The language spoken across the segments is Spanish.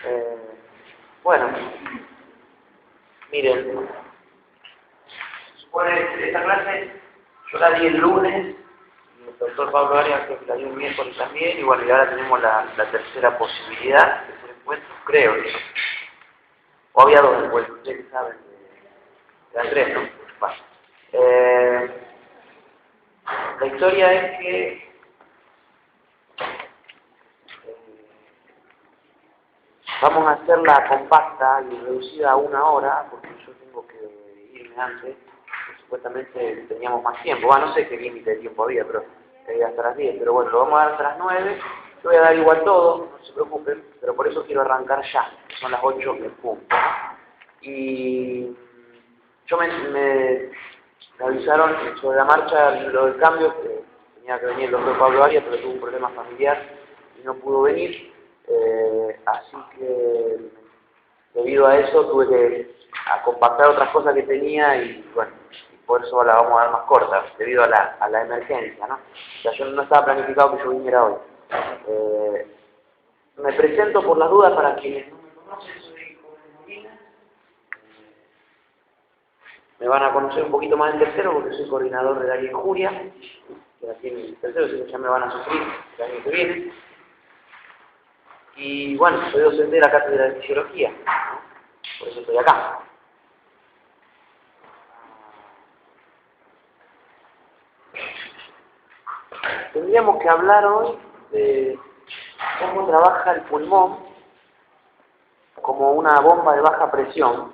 Eh, bueno, miren, supone que esta clase yo la di el lunes, y el doctor Pablo Arias creo que la dio el miércoles también, y bueno, y ahora tenemos la tercera posibilidad de hacer encuentros, creo, ¿no? O había dos encuentros, ustedes saben, de tres, ¿no? Bueno, la historia es que vamos a hacerla compacta y reducida a 1 hora, porque yo tengo que irme antes, supuestamente teníamos más tiempo, no sé qué límite de tiempo había, pero hasta las 10, pero bueno, lo vamos a dar hasta las 9, yo voy a dar igual todo, no se preocupen, pero por eso quiero arrancar ya, son las 8 en punto. Y yo me avisaron sobre la marcha lo del cambio, que tenía que venir el doctor Pablo Arias, pero tuvo un problema familiar y no pudo venir, así que debido a eso tuve que compactar otras cosas que tenía y bueno, y por eso la vamos a dar más corta, debido a la emergencia, ¿no? O sea, yo no estaba planificado que yo viniera hoy. Me presento por las dudas para quienes no me conocen, soy Jorge Molina. Me van a conocer un poquito más en tercero porque soy coordinador del área injuria, que aquí en el tercero, así que ya me van a sufrir el año que viene. Y bueno, soy docente de la cátedra de fisiología, ¿no? Por eso estoy acá. Tendríamos que hablar hoy de cómo trabaja el pulmón como una bomba de baja presión,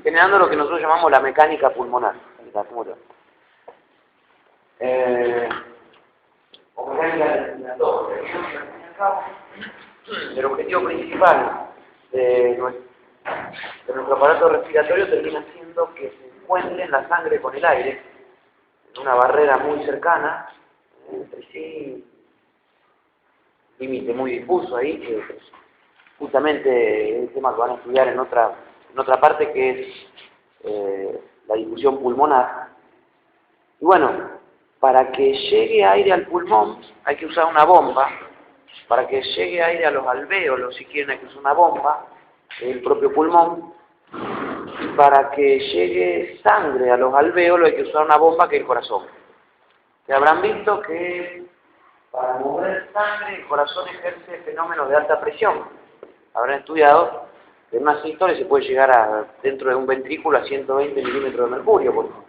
generando lo que nosotros llamamos la mecánica pulmonar. O mecánica respiratoria. El objetivo principal de nuestro aparato respiratorio termina siendo que se encuentre la sangre con el aire en una barrera muy cercana, entre sí, límite muy difuso ahí, que justamente es el tema que van a estudiar en otra parte, que es la difusión pulmonar. Y bueno, para que llegue aire al pulmón hay que usar una bomba, para que llegue aire a los alvéolos, si quieren, hay que usar una bomba, el propio pulmón, y para que llegue sangre a los alvéolos hay que usar una bomba que es el corazón. Que habrán visto que para mover sangre el corazón ejerce fenómenos de alta presión. Habrán estudiado que en una sístole se puede llegar dentro de un ventrículo a 120 milímetros de mercurio, por ejemplo.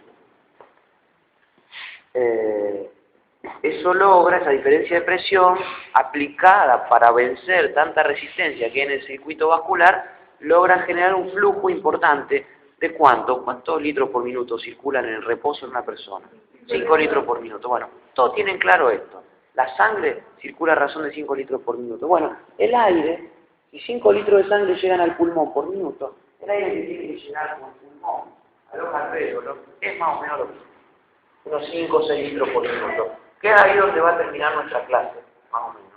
Eso logra, esa diferencia de presión aplicada para vencer tanta resistencia que hay en el circuito vascular, logra generar un flujo importante de ¿cuántos litros por minuto circulan en el reposo en una persona? 5 litros por minuto. Bueno, todos tienen claro esto. La sangre circula a razón de 5 litros por minuto. Bueno, el aire, si 5 litros de sangre llegan al pulmón por minuto, el aire que tiene que llegar al pulmón, a los alvéolos, es más o menos lo mismo. Unos 5 o 6 litros por minuto. Que es ahí donde va a terminar nuestra clase, más o menos.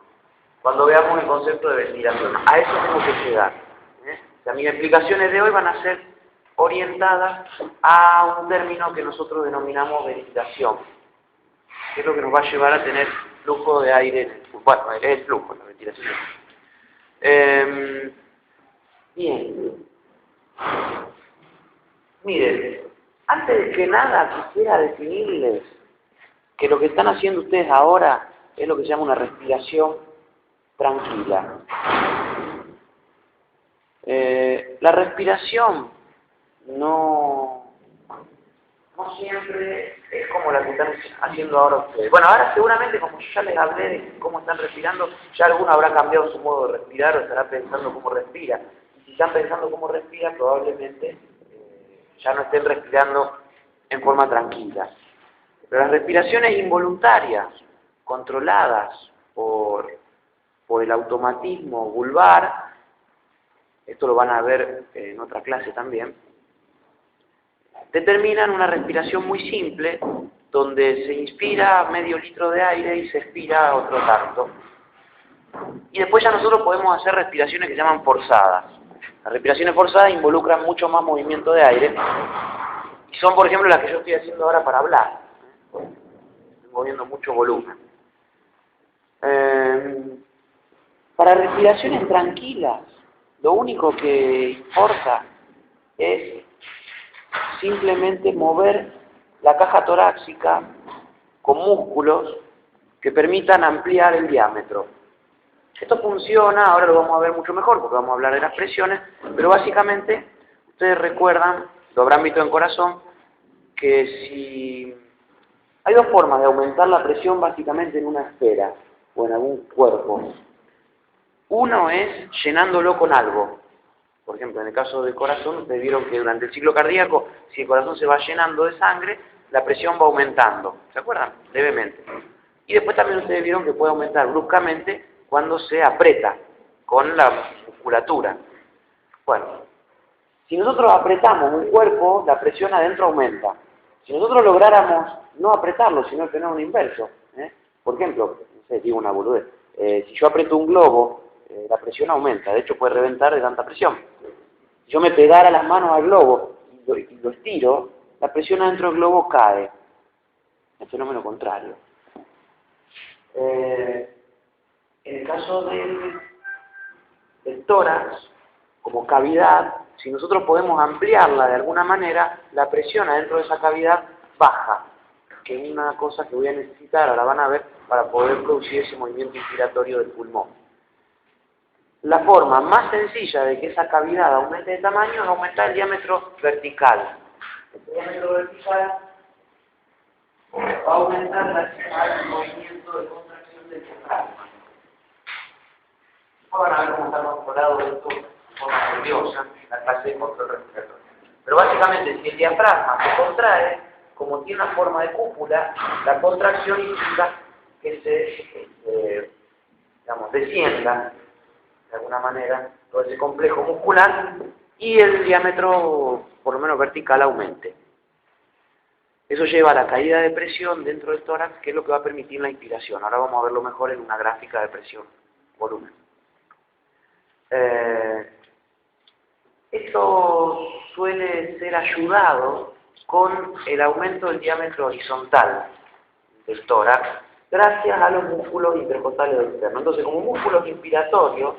Cuando veamos el concepto de ventilación. A eso tengo que llegar. O sea, mis explicaciones de hoy van a ser orientadas a un término que nosotros denominamos ventilación, que es lo que nos va a llevar a tener flujo de aire. Bueno, es el flujo, la ventilación. Bien. Miren, antes de que nada quisiera definirles que lo que están haciendo ustedes ahora es lo que se llama una respiración tranquila. La respiración no siempre es como la que están haciendo ahora ustedes. Bueno, ahora seguramente, como yo ya les hablé de cómo están respirando, ya alguno habrá cambiado su modo de respirar o estará pensando cómo respira. Y si están pensando cómo respira, probablemente ya no estén respirando en forma tranquila. Pero las respiraciones involuntarias, controladas por el automatismo vulvar, esto lo van a ver en otra clase también, determinan una respiración muy simple, donde se inspira medio litro de aire y se expira otro tanto. Y después ya nosotros podemos hacer respiraciones que se llaman forzadas. Las respiraciones forzadas involucran mucho más movimiento de aire, y son, por ejemplo, las que yo estoy haciendo ahora para hablar. Estoy moviendo mucho volumen. Para respiraciones tranquilas, lo único que importa es simplemente mover la caja torácica con músculos que permitan ampliar el diámetro. Esto funciona, ahora lo vamos a ver mucho mejor porque vamos a hablar de las presiones, pero básicamente ustedes recuerdan, lo habrán visto en corazón, que si hay dos formas de aumentar la presión básicamente en una esfera o en algún cuerpo. Uno es llenándolo con algo. Por ejemplo, en el caso del corazón, ustedes vieron que durante el ciclo cardíaco, si el corazón se va llenando de sangre, la presión va aumentando. ¿Se acuerdan? Levemente. Y después también ustedes vieron que puede aumentar bruscamente cuando se aprieta con la musculatura. Bueno, si nosotros apretamos un cuerpo, la presión adentro aumenta. Si nosotros lográramos no apretarlo, sino tener un inverso, por ejemplo, no sé, digo una boludez, si yo aprieto un globo, la presión aumenta, de hecho puede reventar de tanta presión. Si yo me pegara las manos al globo y lo estiro, la presión adentro del globo cae. El fenómeno contrario. En el caso del tórax, como cavidad, si nosotros podemos ampliarla de alguna manera, la presión adentro de esa cavidad baja, que es una cosa que voy a necesitar, ahora van a ver, para poder producir ese movimiento inspiratorio del pulmón. La forma más sencilla de que esa cavidad aumente de tamaño es aumentar el diámetro vertical. El diámetro vertical va a aumentar el movimiento de contracción del diafragma. Ahora van a ver cómo estamos controlados de esto de forma nerviosa, la clase de control respiratorio. Pero básicamente, si el diafragma se contrae, como tiene una forma de cúpula, la contracción implica que se descienda de alguna manera todo ese complejo muscular y el diámetro, por lo menos vertical, aumente. Eso lleva a la caída de presión dentro del tórax, que es lo que va a permitir la inspiración. Ahora vamos a verlo mejor en una gráfica de presión, volumen. Esto suele ser ayudado con el aumento del diámetro horizontal del tórax, gracias a los músculos intercostales externos. Entonces, como músculos inspiratorios,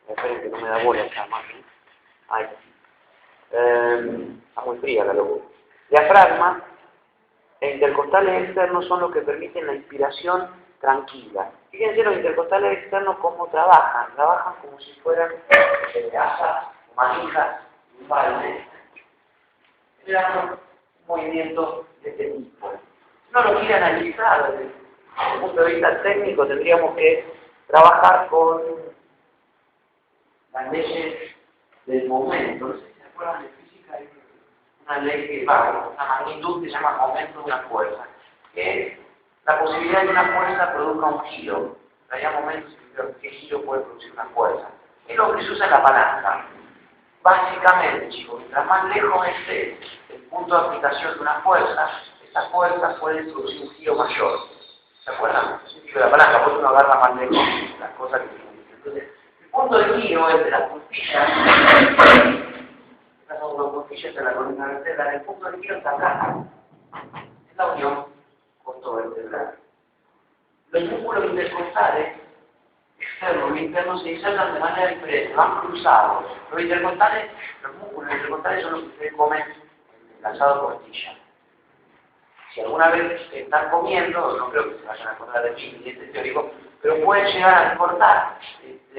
esperen que no me da bola esta máquina. Ahí. Está muy fría la luz. Diafragma e intercostales externos son los que permiten la inspiración tranquila. Fíjense los intercostales externos cómo trabajan. Trabajan como si fueran asas, manijas, un balde. Generan un movimiento de este tipo. Si uno lo quiere analizar desde el punto de vista técnico, tendríamos que trabajar con las leyes del momento. No sé si se acuerdan de física, hay una ley que va, una magnitud que se llama momento de una fuerza, que es la posibilidad de que una fuerza produzca un giro. Hay momentos en que giro puede producir una fuerza. Es lo que se usa en la palanca. Básicamente, chicos, mientras más lejos esté el punto de aplicación de una fuerza, esa fuerza puede producir un giro mayor. ¿Se acuerdan? Es un giro de la palanca, porque uno agarra más lejos las cosas que se dicen. Entonces, el punto de giro es de las costillas. Estas son dos costillas de la columna vertebral. El punto de giro está acá. Es la unión costovertebral. Los músculos intercostales externos y internos se insertan de manera diferente, van cruzados. Los músculos intercostales son los que ustedes comen en el asado de costilla. Si alguna vez están comiendo, no creo que se vayan a acordar de mí ni este teórico, pero pueden llegar a cortar,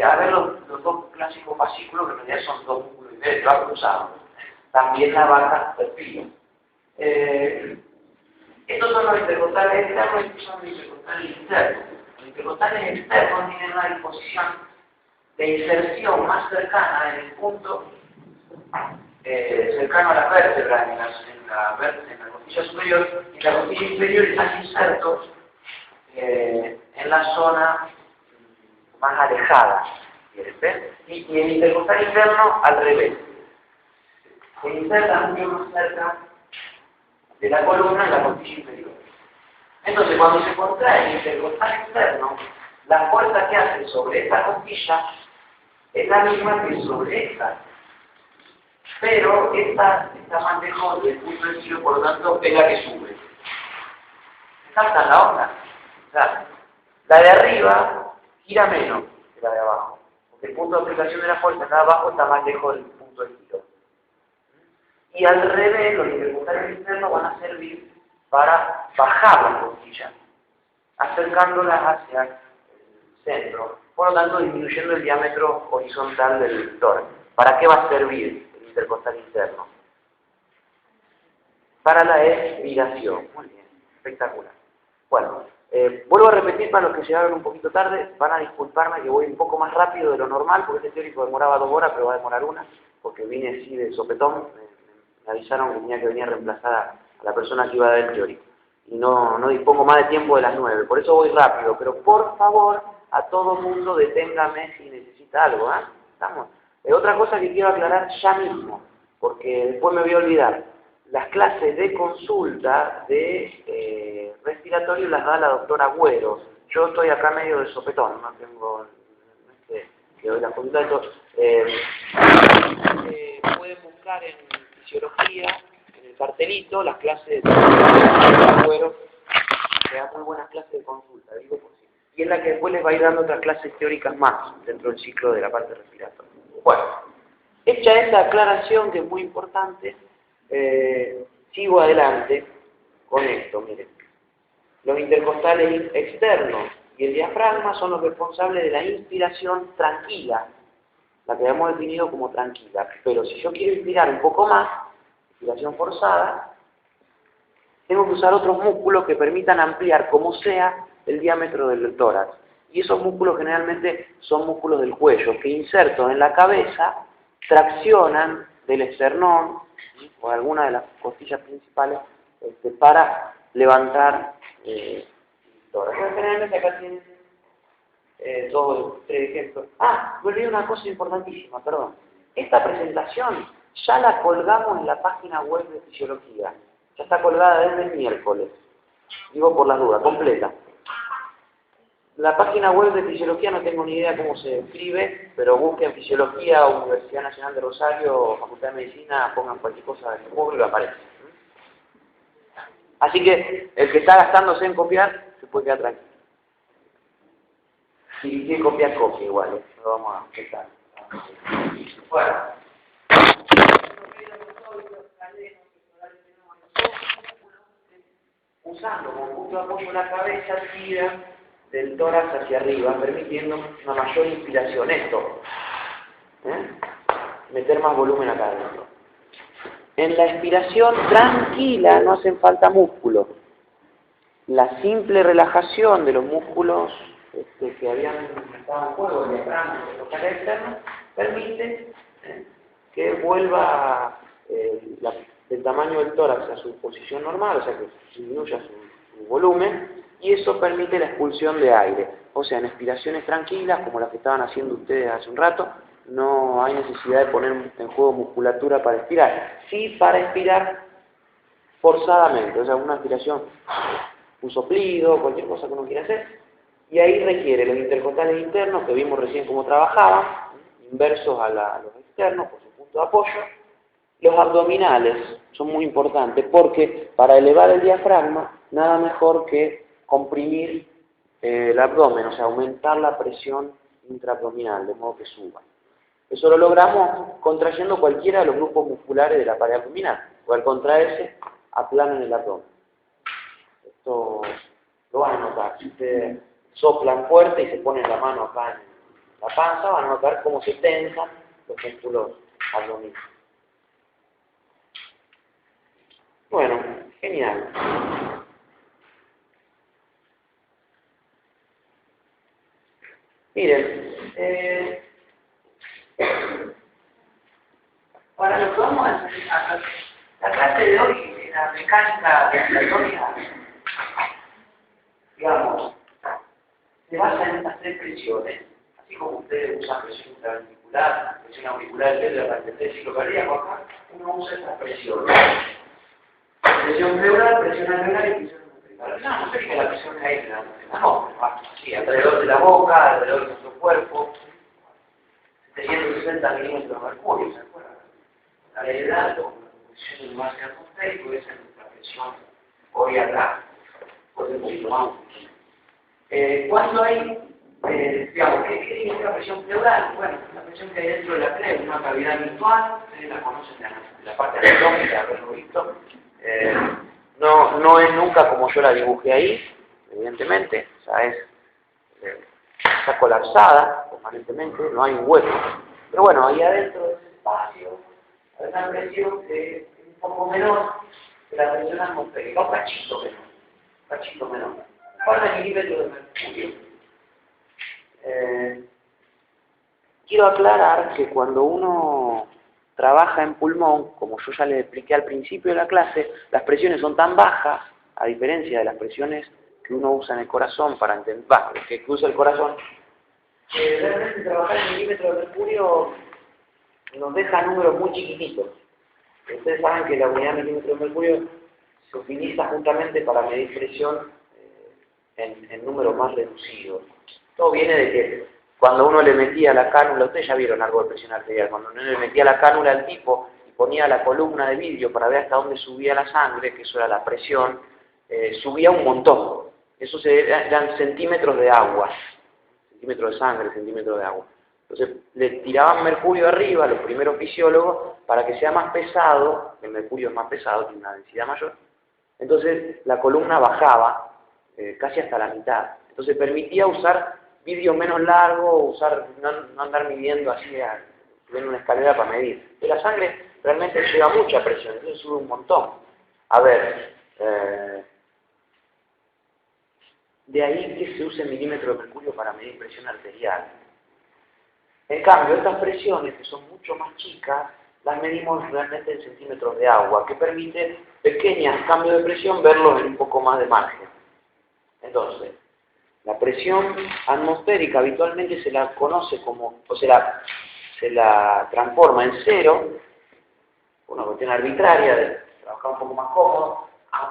a ver los dos clásicos fascículos, que en realidad son dos músculos diferentes, van cruzados. También la vaca del filo. Estos son los intercostales externos y estos son los intercostales internos. Los intercostales externos tienen una disposición de inserción más cercana en el punto cercano a la vértebra, en la costilla superior, y en la costilla inferior están insertos en la zona más alejada. Y el intercostal interno al revés. Se inserta mucho más cerca de la columna en la costilla inferior. Entonces, cuando se contrae el intercostal externo, la fuerza que hace sobre esta costilla es la misma que sobre esta. Pero esta está más lejos del punto de giro, por lo tanto, es la que sube. ¿Captan la onda? O sea, la de arriba gira menos que la de abajo. Porque el punto de aplicación de la fuerza está abajo, está más lejos del punto de giro. Y al revés, los intercostales internos van a servir para bajar las costillas, acercándolas hacia el centro, por lo tanto disminuyendo el diámetro horizontal del tórax. ¿Para qué va a servir el intercostal interno? Para la expiración. Muy bien, espectacular. Bueno, vuelvo a repetir para los que llegaron un poquito tarde, van a disculparme que voy un poco más rápido de lo normal, porque este teórico demoraba 2 horas, pero va a demorar 1, porque vine así de sopetón, me avisaron que tenía que venir a reemplazar a la persona que iba a dar el teórico. Y no dispongo más de tiempo de las 9, por eso voy rápido, pero por favor, a todo mundo deténgame si necesita algo, ¿eh? ¿Estamos? Otra cosa que quiero aclarar ya mismo, porque después me voy a olvidar. Las clases de consulta de respiratorio las da la doctora Agüero. Yo estoy acá medio de sopetón, no es que doy la consulta de todo. Pueden buscar en fisiología, en el cartelito, las clases de Agüero, que da muy buenas clases de consulta, digo por sí. Y es la que después les va a ir dando otras clases teóricas más dentro del ciclo de la parte respiratoria. Bueno, hecha esta aclaración que es muy importante, sigo adelante con esto, miren. Los intercostales externos y el diafragma son los responsables de la inspiración tranquila, la que hemos definido como tranquila. Pero si yo quiero inspirar un poco más, inspiración forzada, tengo que usar otros músculos que permitan ampliar como sea el diámetro del tórax. Y esos músculos generalmente son músculos del cuello, que insertos en la cabeza traccionan del esternón o alguna de las costillas principales para levantar el tórax. Generalmente acá tienen 2, 3 ejemplos. Me olvidé una cosa importantísima, perdón. Esta presentación ya la colgamos en la página web de fisiología. Ya está colgada desde el miércoles. Digo por las dudas, completa. La página web de fisiología no tengo ni idea cómo se escribe, pero busquen Fisiología, Universidad Nacional de Rosario, Facultad de Medicina, pongan cualquier cosa en Google y aparece. Así que el que está gastándose en copiar, se puede quedar tranquilo. Si quiere copiar, copia igual, lo vamos a empezar. Bueno. Usando como punto de apoyo la cabeza, tira del tórax hacia arriba, permitiendo una mayor inspiración. Esto, meter más volumen acá adentro. En la expiración tranquila no hacen falta músculos. La simple relajación de los músculos que habían estado en juego, el diafragma, los canales externos, permite que vuelva el tamaño del tórax a su posición normal, o sea que disminuya su volumen, y eso permite la expulsión de aire. O sea, en expiraciones tranquilas, como las que estaban haciendo ustedes hace un rato, no hay necesidad de poner en juego musculatura para expirar. Sí para expirar forzadamente, o sea, una aspiración, un soplido, cualquier cosa que uno quiera hacer, y ahí requiere los intercostales internos, que vimos recién cómo trabajaban, inversos a los externos, por su punto de apoyo. Los abdominales son muy importantes porque para elevar el diafragma, nada mejor que comprimir el abdomen, o sea, aumentar la presión intraabdominal, de modo que suba. Eso lo logramos contrayendo cualquiera de los grupos musculares de la pared abdominal, o al contraerse, aplanan el abdomen. Esto lo van a notar. Si ustedes soplan fuerte y se ponen la mano acá en la panza, van a notar cómo se tensan los músculos abdominales. Bueno, genial. Miren, ahora lo que vamos a hacer, la clase de hoy de la mecánica respiratoria, digamos, se basa en estas 3 presiones. Así como ustedes usan presión intraventricular, presión auricular, etc., ciclo cardíaco, acá uno usa estas presiones. Presión pleural, presión alveolar y presión ventricular. No sé que la presión cae en la boca, sí, alrededor de la boca, alrededor de nuestro cuerpo, 760 milímetros de mercurio, ¿se acuerdan? La ley de alto, la presión del margen atmosférico, esa es nuestra presión hoy acá, por un poquito más. Cuando hay Digamos, ¿qué significa presión pleural? Bueno, la presión que hay dentro de la pleural es una cavidad virtual, ustedes la conocen de la parte anatómica, haberlo visto. No es nunca como yo la dibujé ahí, evidentemente, o sea, está colapsada permanentemente, no hay un hueco. Pero bueno, ahí adentro de ese espacio hay una presión que es un poco menor que la presión atmosférica, un cachito menor, 4 milímetros de mercurio. Quiero aclarar que cuando uno trabaja en pulmón, como yo ya les expliqué al principio de la clase, las presiones son tan bajas, a diferencia de las presiones que uno usa en el corazón para entender, que usa el corazón, que realmente trabajar en milímetros de mercurio nos deja números muy chiquititos. Ustedes saben que la unidad de milímetros de mercurio se utiliza justamente para medir presión en números más reducidos. Todo viene de que cuando uno le metía la cánula, ustedes ya vieron algo de presión arterial, cuando uno le metía la cánula al tipo y ponía la columna de vidrio para ver hasta dónde subía la sangre, que eso era la presión, subía un montón. Eso eran centímetros de agua, centímetros de sangre, centímetros de agua. Entonces le tiraban mercurio arriba a los primeros fisiólogos para que sea más pesado, el mercurio es más pesado, tiene una densidad mayor, entonces la columna bajaba casi hasta la mitad. Entonces permitía usar vidrio menos largo, no andar midiendo así en una escalera para medir. Y la sangre realmente lleva mucha presión, entonces sube un montón. A ver, de ahí que se use milímetro de mercurio para medir presión arterial. En cambio, estas presiones, que son mucho más chicas, las medimos realmente en centímetros de agua, que permite pequeños cambios de presión verlos en un poco más de margen. Entonces, la presión atmosférica habitualmente se la conoce como, o se la transforma en cero, una cuestión arbitraria de trabajar un poco más cómodo.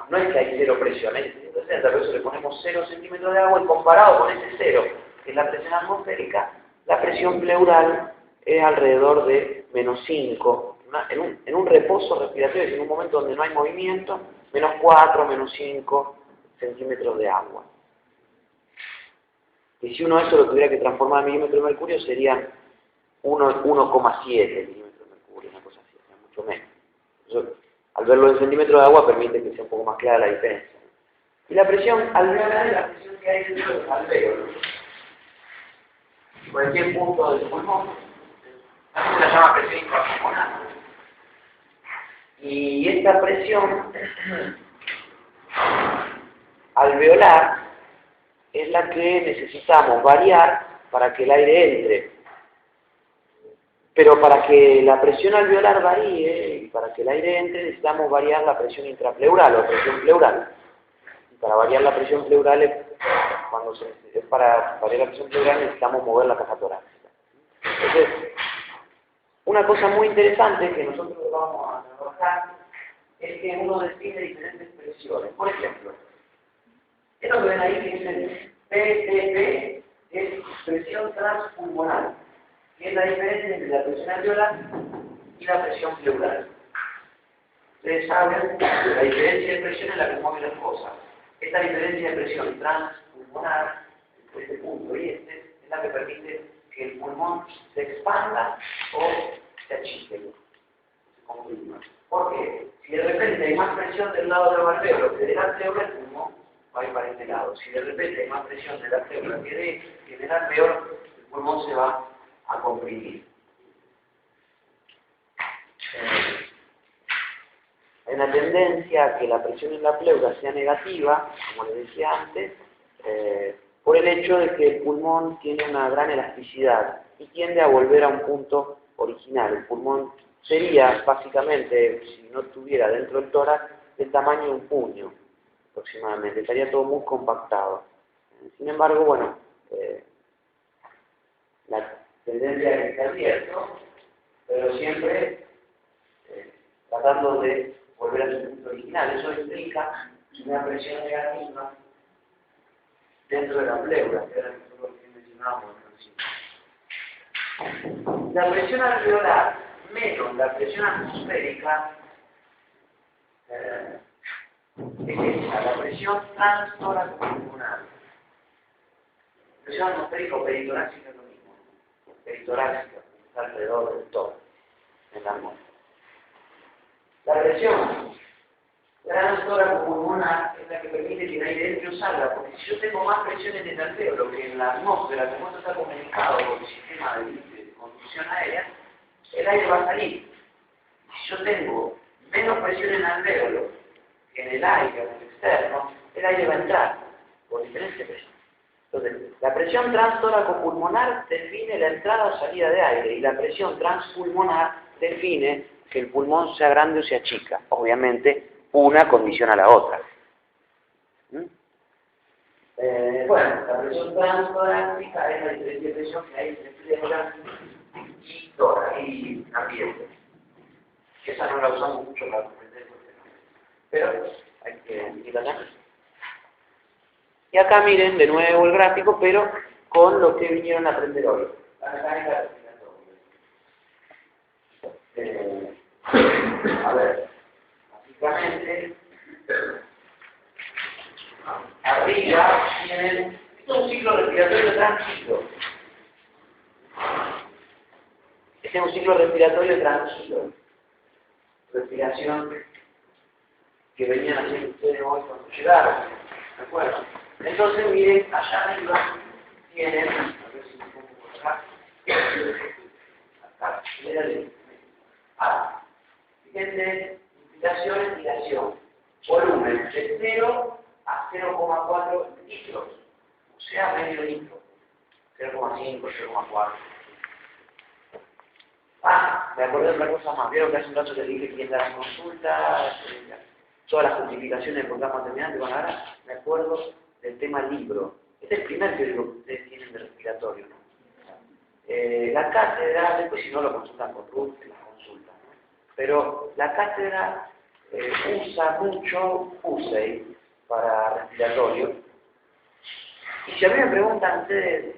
No es que hay cero presión, es 160, por eso le ponemos 0 centímetros de agua y comparado con ese cero, que es la presión atmosférica, la presión pleural es alrededor de -5, en un reposo respiratorio, en un momento donde no hay movimiento, -4, -5 centímetros de agua. Y si uno eso lo tuviera que transformar en milímetros de mercurio, serían 1,7 milímetros de mercurio, una cosa así, sea mucho menos. Eso, al verlo en centímetros de agua, permite que sea un poco más clara la diferencia. Y la presión alveolar es la presión que hay dentro del alvéolo. Cualquier punto del pulmón, se la llama presión intrapulmonar. Y esta presión alveolar es la que necesitamos variar para que el aire entre. Pero para que la presión alveolar varíe y para que el aire entre, necesitamos variar la presión intrapleural o presión pleural. Y para variar la presión pleural, para variar la presión pleural necesitamos mover la caja torácica. Entonces, una cosa muy interesante que nosotros vamos a trabajar es que uno define diferentes presiones. Por ejemplo, esto que ven ahí que es el PTP, es presión transpulmonar, que es la diferencia entre la presión alveolar y la presión pleural. Ustedes saben que la diferencia de presión es la que mueve las cosas. Esta diferencia de presión transpulmonar, entre este punto y este, es la que permite que el pulmón se expanda o se achique, se comprima. Porque si de repente hay más presión del lado de los alvéolos que del alvéolo, el pulmón va a ir para este lado. Si de repente hay más presión del alvéolo que del alvéolo, el pulmón se va a comprimir. Hay una tendencia a que la presión en la pleura sea negativa, como les decía antes, por el hecho de que el pulmón tiene una gran elasticidad y tiende a volver a un punto original. El pulmón sería, básicamente, si no estuviera dentro del tórax, del tamaño de un puño, aproximadamente. Estaría todo muy compactado. Sin embargo, bueno, la tendencia es que esté abierto, pero siempre tratando de volver a su punto original. Eso implica una presión negativa dentro de la pleura, que era lo que mencionábamos al principio. La presión alveolar menos la presión atmosférica es esa, la presión transtoracial. Presión atmosférica o peritorácica es lo mismo. Peritorácica, está alrededor del todo, en la atmósfera. La presión transtoraco-pulmonar es la que permite que el aire entre o salga, porque si yo tengo más presión en el alvéolo que en la atmósfera, como esto está comunicado con el sistema de conducción aérea, el aire va a salir. Si yo tengo menos presión en el alvéolo que en el aire o en el externo, el aire va a entrar por diferencia de presión. Entonces, la presión transtoraco-pulmonar define la entrada o salida de aire y la presión transpulmonar define que el pulmón sea grande o sea chica. Obviamente, una condiciona a la otra. Bueno, la presión transtorácica es la diferencia de presión que hay entre pleura y tórax y ambiente. Esa no la usamos mucho para comprender, pero hay que mirarla. Y acá miren de nuevo el gráfico, pero con lo que vinieron a aprender hoy. La mecánica respiratoria. A ver, básicamente, arriba tienen, esto es un ciclo respiratorio tranquilo. Este es un ciclo respiratorio tranquilo. Respiración que venían haciendo ustedes hoy cuando llegaron. ¿De acuerdo? Entonces, miren, allá arriba tienen, a ver si me pongo por acá, miren, fíjense, inspiración, expiración, volumen de 0 a 0,4 litros, o sea, medio litro, 0,5, 0,4. Me acordé de otra cosa más, vieron que hace un rato les dije quién da las consultas, todas las justificaciones por estamos terminando, bueno, ahora me acuerdo del tema libro. Este es el primer que ustedes tienen de respiratorio, ¿no? La cátedra, después si no lo consultan con Ruth, la consultan, ¿no? Pero la cátedra usa mucho Pusey para respiratorio. Y si a mí me preguntan ustedes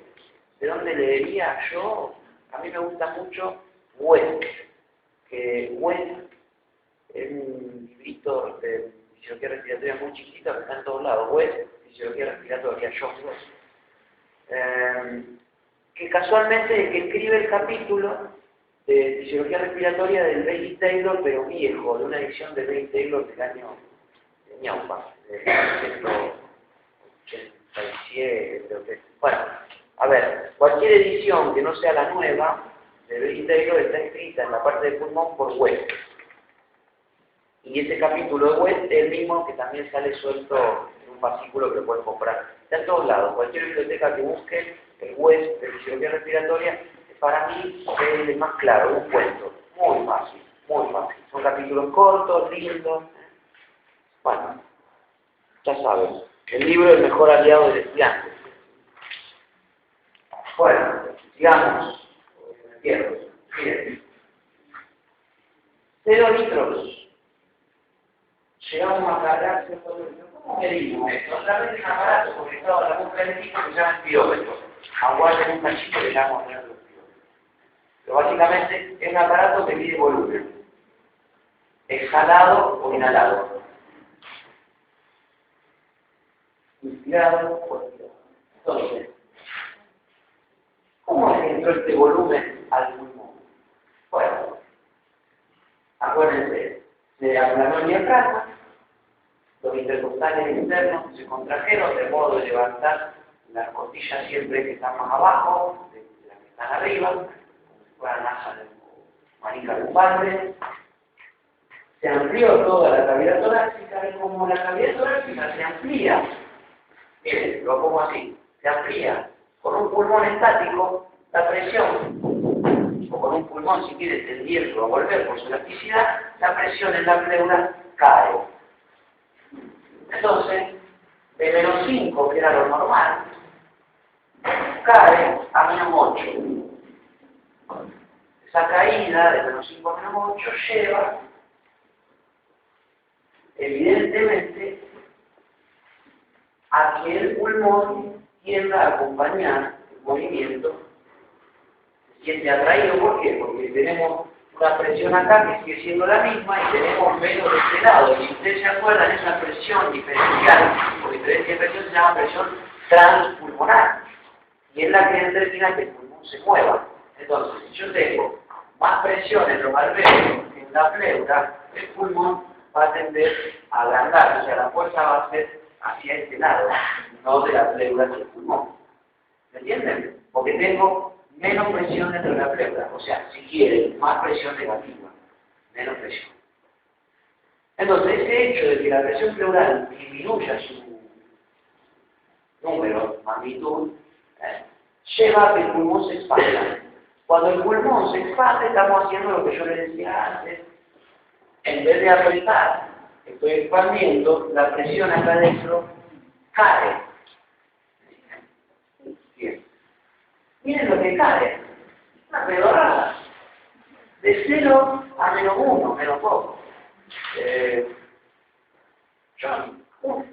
de dónde leería yo, a mí me gusta mucho West, que West es un librito de fisiología respiratoria muy chiquito que está en todos lados. West, fisiología respiratoria, John West. Que casualmente es el que escribe el capítulo de fisiología respiratoria del Bailey Taylor, pero viejo, de una edición de Bailey Taylor del año de ñaupa, de 1987, creo que. Bueno, a ver, cualquier edición que no sea la nueva de Bailey Taylor está escrita en la parte de pulmón por West. Y ese capítulo de West es el mismo que también sale suelto en un fascículo que lo pueden comprar. Está en todos lados. Cualquier biblioteca que busquen, el West de fisiología respiratoria, para mí es el más claro, un cuento. Muy fácil, muy fácil. Son capítulos cortos, lindos. Bueno, ya saben. El libro es el mejor aliado del estudiante. Bueno, sigamos. Miren. 0 litros. Llegamos a cargar ciertos litros. ¿Cómo medimos esto? Realmente es un aparato conectado a la boca del equipo que se llama espirómetro. Aguarden un cachito que ya vamos a tener los espirómetros. Pero básicamente es un aparato que mide volumen. Exhalado o inhalado. Inspirado o expirado. Entonces, ¿cómo es que entró este volumen al pulmón? Bueno, acuérdense, se aplanó el diafragma, los intercostales internos se contrajeron de modo de levantar las costillas siempre que están más abajo, de las que están arriba, como si fueran asas de manica lumbar. Se amplió toda la cavidad torácica y como la cavidad torácica se amplía, miren, lo pongo así, se amplía con un pulmón estático, la presión, o con un pulmón si quiere tendiendo a volver por su elasticidad, la presión en la pleura cae. Entonces, de menos 5, que era lo normal, cae a menos 8. Esa caída de menos 5 a menos 8 lleva, evidentemente, a que el pulmón tienda a acompañar el movimiento, se siente atraído. ¿Por qué? Porque tenemos una presión acá que sigue siendo la misma y tenemos menos de este lado. Y ustedes se acuerdan, esa presión diferencial, por diferencia de presión se llama presión transpulmonar. y es la que determina que el pulmón se mueva. Entonces, si yo tengo más presión en los alvéolos que en la pleura, el pulmón va a tender a agrandar, o sea, la fuerza va a ser hacia este lado, no de la pleura hacia el pulmón. ¿Me entienden? Porque tengo menos presión dentro de la pleura, o sea, si quieren, más presión negativa, menos presión. Entonces, ese hecho de que la presión pleural disminuya su número, magnitud, lleva a que el pulmón se expanda. Cuando el pulmón se expande, estamos haciendo lo que yo les decía antes. En vez de apretar, estoy expandiendo, la presión acá adentro cae. Bien. Miren lo que cae. Una pedorrada. De 0 a -1, -2.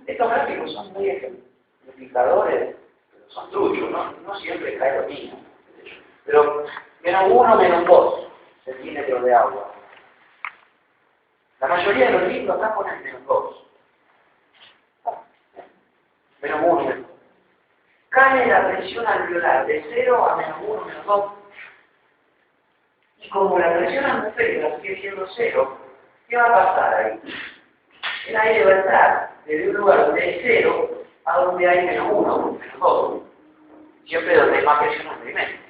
Estos gráficos son muy ejemplificadores, pero son truchos, no siempre cae lo mismo. Pero -1, -2 centímetros de agua. La mayoría de los libros acá ponen -2. -1, -2. Cae la presión alveolar de 0 a -1, -2. Y como la presión atmosférica sigue siendo 0, ¿qué va a pasar ahí? El aire va a entrar desde un lugar donde hay 0 a donde hay -1, -2. Siempre donde hay más presión ambiental.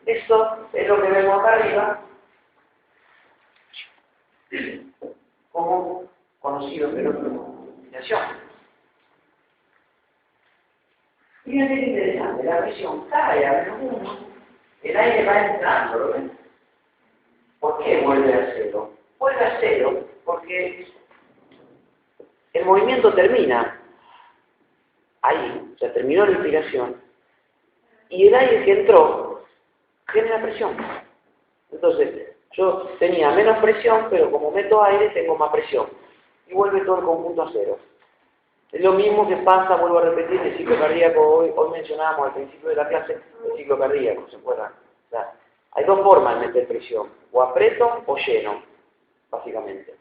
Esto es lo que vemos acá arriba como conocido fenómeno de combinación. Fíjense qué interesante, la presión cae a -1, el aire va entrando, ¿lo ven? ¿Por qué vuelve a 0? Vuelve a 0 porque el movimiento termina ahí, o sea, terminó la inspiración, y el aire que entró genera presión. Entonces, yo tenía menos presión, pero como meto aire, tengo más presión. Y vuelve todo el conjunto a 0. Es lo mismo que pasa, vuelvo a repetir, el ciclo cardíaco. Hoy mencionábamos al principio de la clase el ciclo cardíaco, ¿se acuerdan? O sea, hay dos formas de meter presión, o aprieto o lleno, básicamente.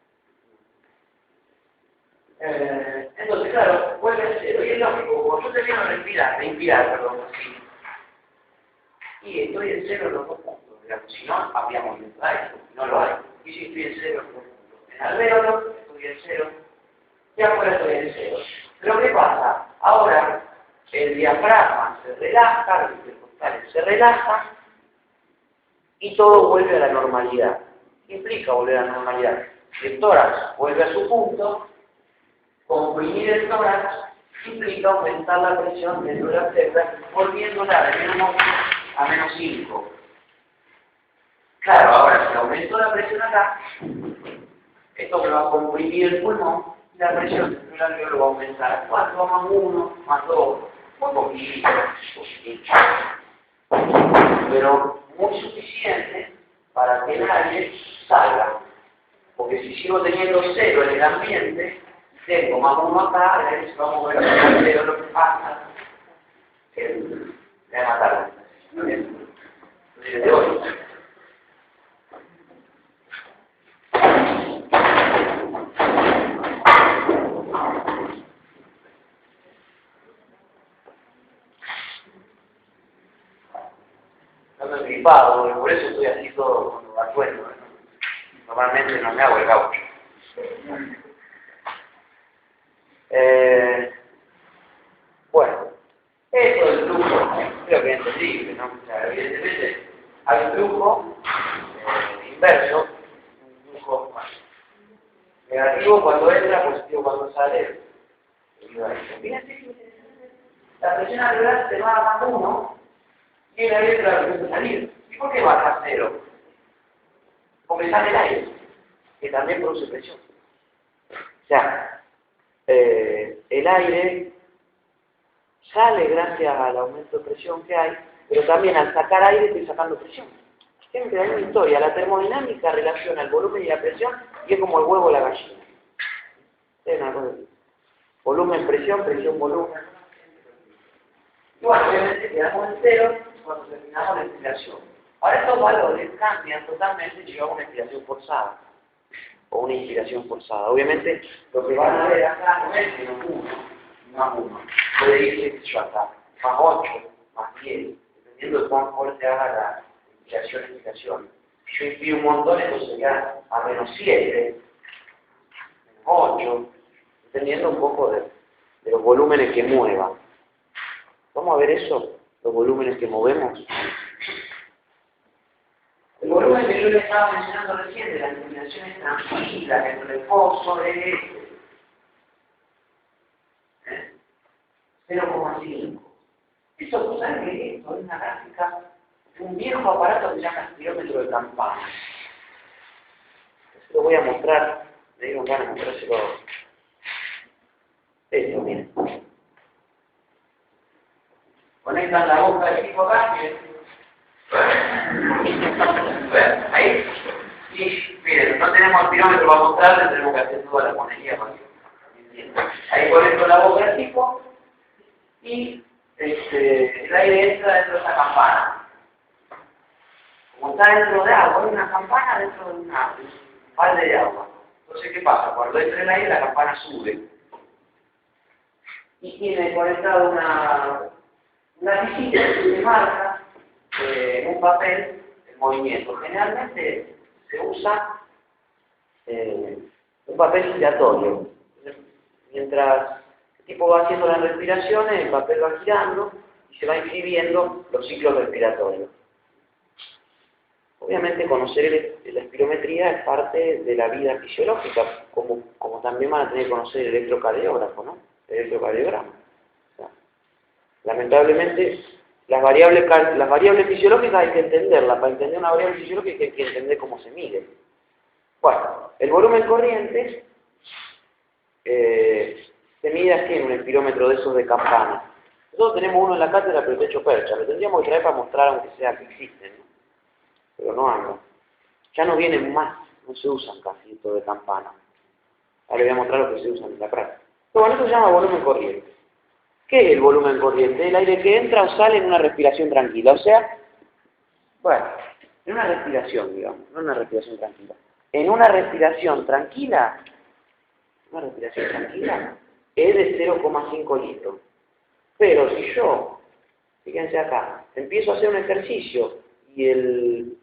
Entonces, claro, vuelve a 0. Y es lógico, como yo termino de inspirar, así. Y estoy en 0 en los dos puntos. Si no, habría movimiento de aire, no lo hay. Y si estoy en 0 en los dos puntos. En alvéolo estoy en 0, y afuera estoy en 0. Pero ¿qué pasa? Ahora el diafragma se relaja, los intercostales se relajan, y todo vuelve a la normalidad. ¿Qué implica volver a la normalidad? El tórax vuelve a su punto. Comprimir el tórax implica aumentar la presión dentro de la célula, volviéndola de -1 a -5. Claro, ahora si aumento la presión acá, esto me va a comprimir el pulmón, y la presión dentro del alveolo va a aumentar a 4, más 1, más 2, muy poquito, pero muy suficiente para que el aire salga. Porque si sigo teniendo 0 en el ambiente, tengo más 1 acá, vamos a ver a 0 lo que pasa. Me va a matar. Entonces, de hoy. Ando gripado, y por eso estoy así todo con los atuendos. Normalmente no me hago el gaucho. Bueno, esto del flujo, creo que es entendible, ¿no? O sea, evidentemente hay un flujo inverso, un flujo negativo cuando entra, positivo cuando sale. Fíjense, la presión alveolar se va a más 1 y el aire la empieza a salir. ¿Y por qué baja a 0? Porque sale el aire, que también produce presión. O sea, el aire sale gracias al aumento de presión que hay, pero también al sacar aire estoy sacando presión. Siempre hay una historia. La termodinámica relaciona el volumen y la presión y es como el huevo y la gallina. Es una cosa así. Volumen, presión, presión, volumen. Y bueno, obviamente quedamos en 0 cuando terminamos la inspiración. Ahora estos valores cambian totalmente si llevamos una inspiración forzada o una inspiración forzada. Obviamente lo que van a ver acá no es menos 1, más 1. Puede irse yo acá, más 8, más 10, dependiendo de cuán fuerte haga la inspiración-expiración. Si yo inspiro un montón, entonces sería a -7, -8, dependiendo un poco de los volúmenes que mueva. Vamos a ver eso, los volúmenes que movemos. El volumen que yo le estaba mencionando recién de las iluminaciones tranquilas, el reposo es 0,5. Esto, ¿saben qué es esto? Es una gráfica de un viejo aparato que se llama espirómetro de campana. Se lo voy a mostrar, me dieron ganas de mostrárselo. Esto, miren. Conectan la boca del tipo acá, miren. Ahí, y miren, no tenemos el pirómetro para mostrarles, tenemos que hacer toda la monería para que ahí conecto la boca del tipo y el aire entra dentro de esa campana. Como está dentro de agua, hay una campana dentro de un balde de agua. Entonces, ¿qué pasa? Cuando entra el aire, la campana sube. Y tiene conectado una visita que marca en un papel el movimiento. Generalmente se usa un papel giratorio. Mientras el tipo va haciendo las respiraciones, el papel va girando y se va inscribiendo los ciclos respiratorios. Obviamente conocer la espirometría es parte de la vida fisiológica, como también van a tener que conocer el electrocardiógrafo, ¿no? El electrocardiograma. O sea, lamentablemente, las variables fisiológicas hay que entenderlas. Para entender una variable fisiológica hay que entender cómo se mide. Bueno, el volumen corriente se mide así en un espirómetro de esos de campana. Nosotros tenemos uno en la cátedra, pero hecho percha. Lo tendríamos que traer para mostrar, aunque sea que existen, ¿no? Pero no andan. Ya no vienen más, no se usan casi estos de campana. Ahora les voy a mostrar lo que se usan en la práctica. Bueno, eso se llama volumen corriente. ¿Qué es el volumen corriente? El aire que entra o sale en una respiración tranquila. O sea, bueno, en una respiración, digamos, no en una respiración tranquila. En una respiración tranquila es de 0,5 litros. Pero si yo, fíjense acá, empiezo a hacer un ejercicio y el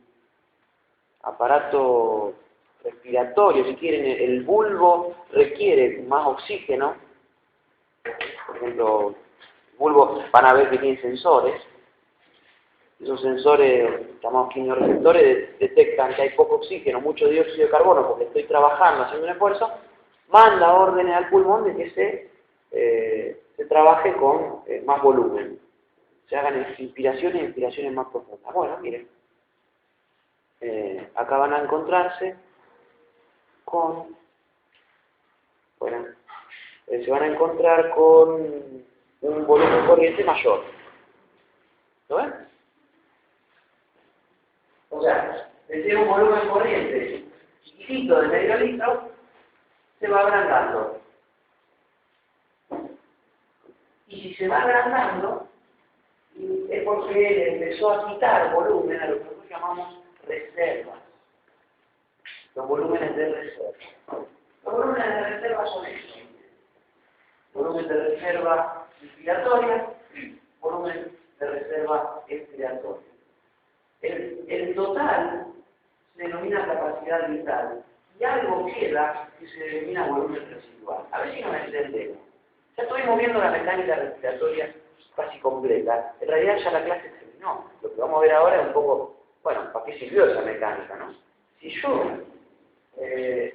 aparato respiratorio, si quieren, el bulbo requiere más oxígeno. Por ejemplo, el bulbo van a ver que tiene sensores. Esos sensores, llamados quimioreceptores, detectan que hay poco oxígeno, mucho dióxido de carbono, porque estoy trabajando, haciendo un esfuerzo, manda órdenes al pulmón de que se trabaje con más volumen. Se hagan inspiraciones y expiraciones más profundas. Bueno, miren. Acá van a encontrarse con, bueno, se van a encontrar con un volumen corriente mayor. ¿Lo ven? O sea, desde un volumen corriente chiquitito de medio litro, se va agrandando. Y si se va agrandando, es porque él empezó a quitar volumen a lo que nosotros llamamos reservas. Los volúmenes de reserva. Los volúmenes de reserva son estos. Volumen de reserva inspiratoria, volumen de reserva expiratoria. El total se denomina capacidad vital y algo queda que se denomina volumen residual. A ver si nos entendemos. Ya estuvimos viendo la mecánica respiratoria casi completa. En realidad ya la clase terminó. Lo que vamos a ver ahora es un poco, bueno, ¿para qué sirvió esa mecánica, no? Si yo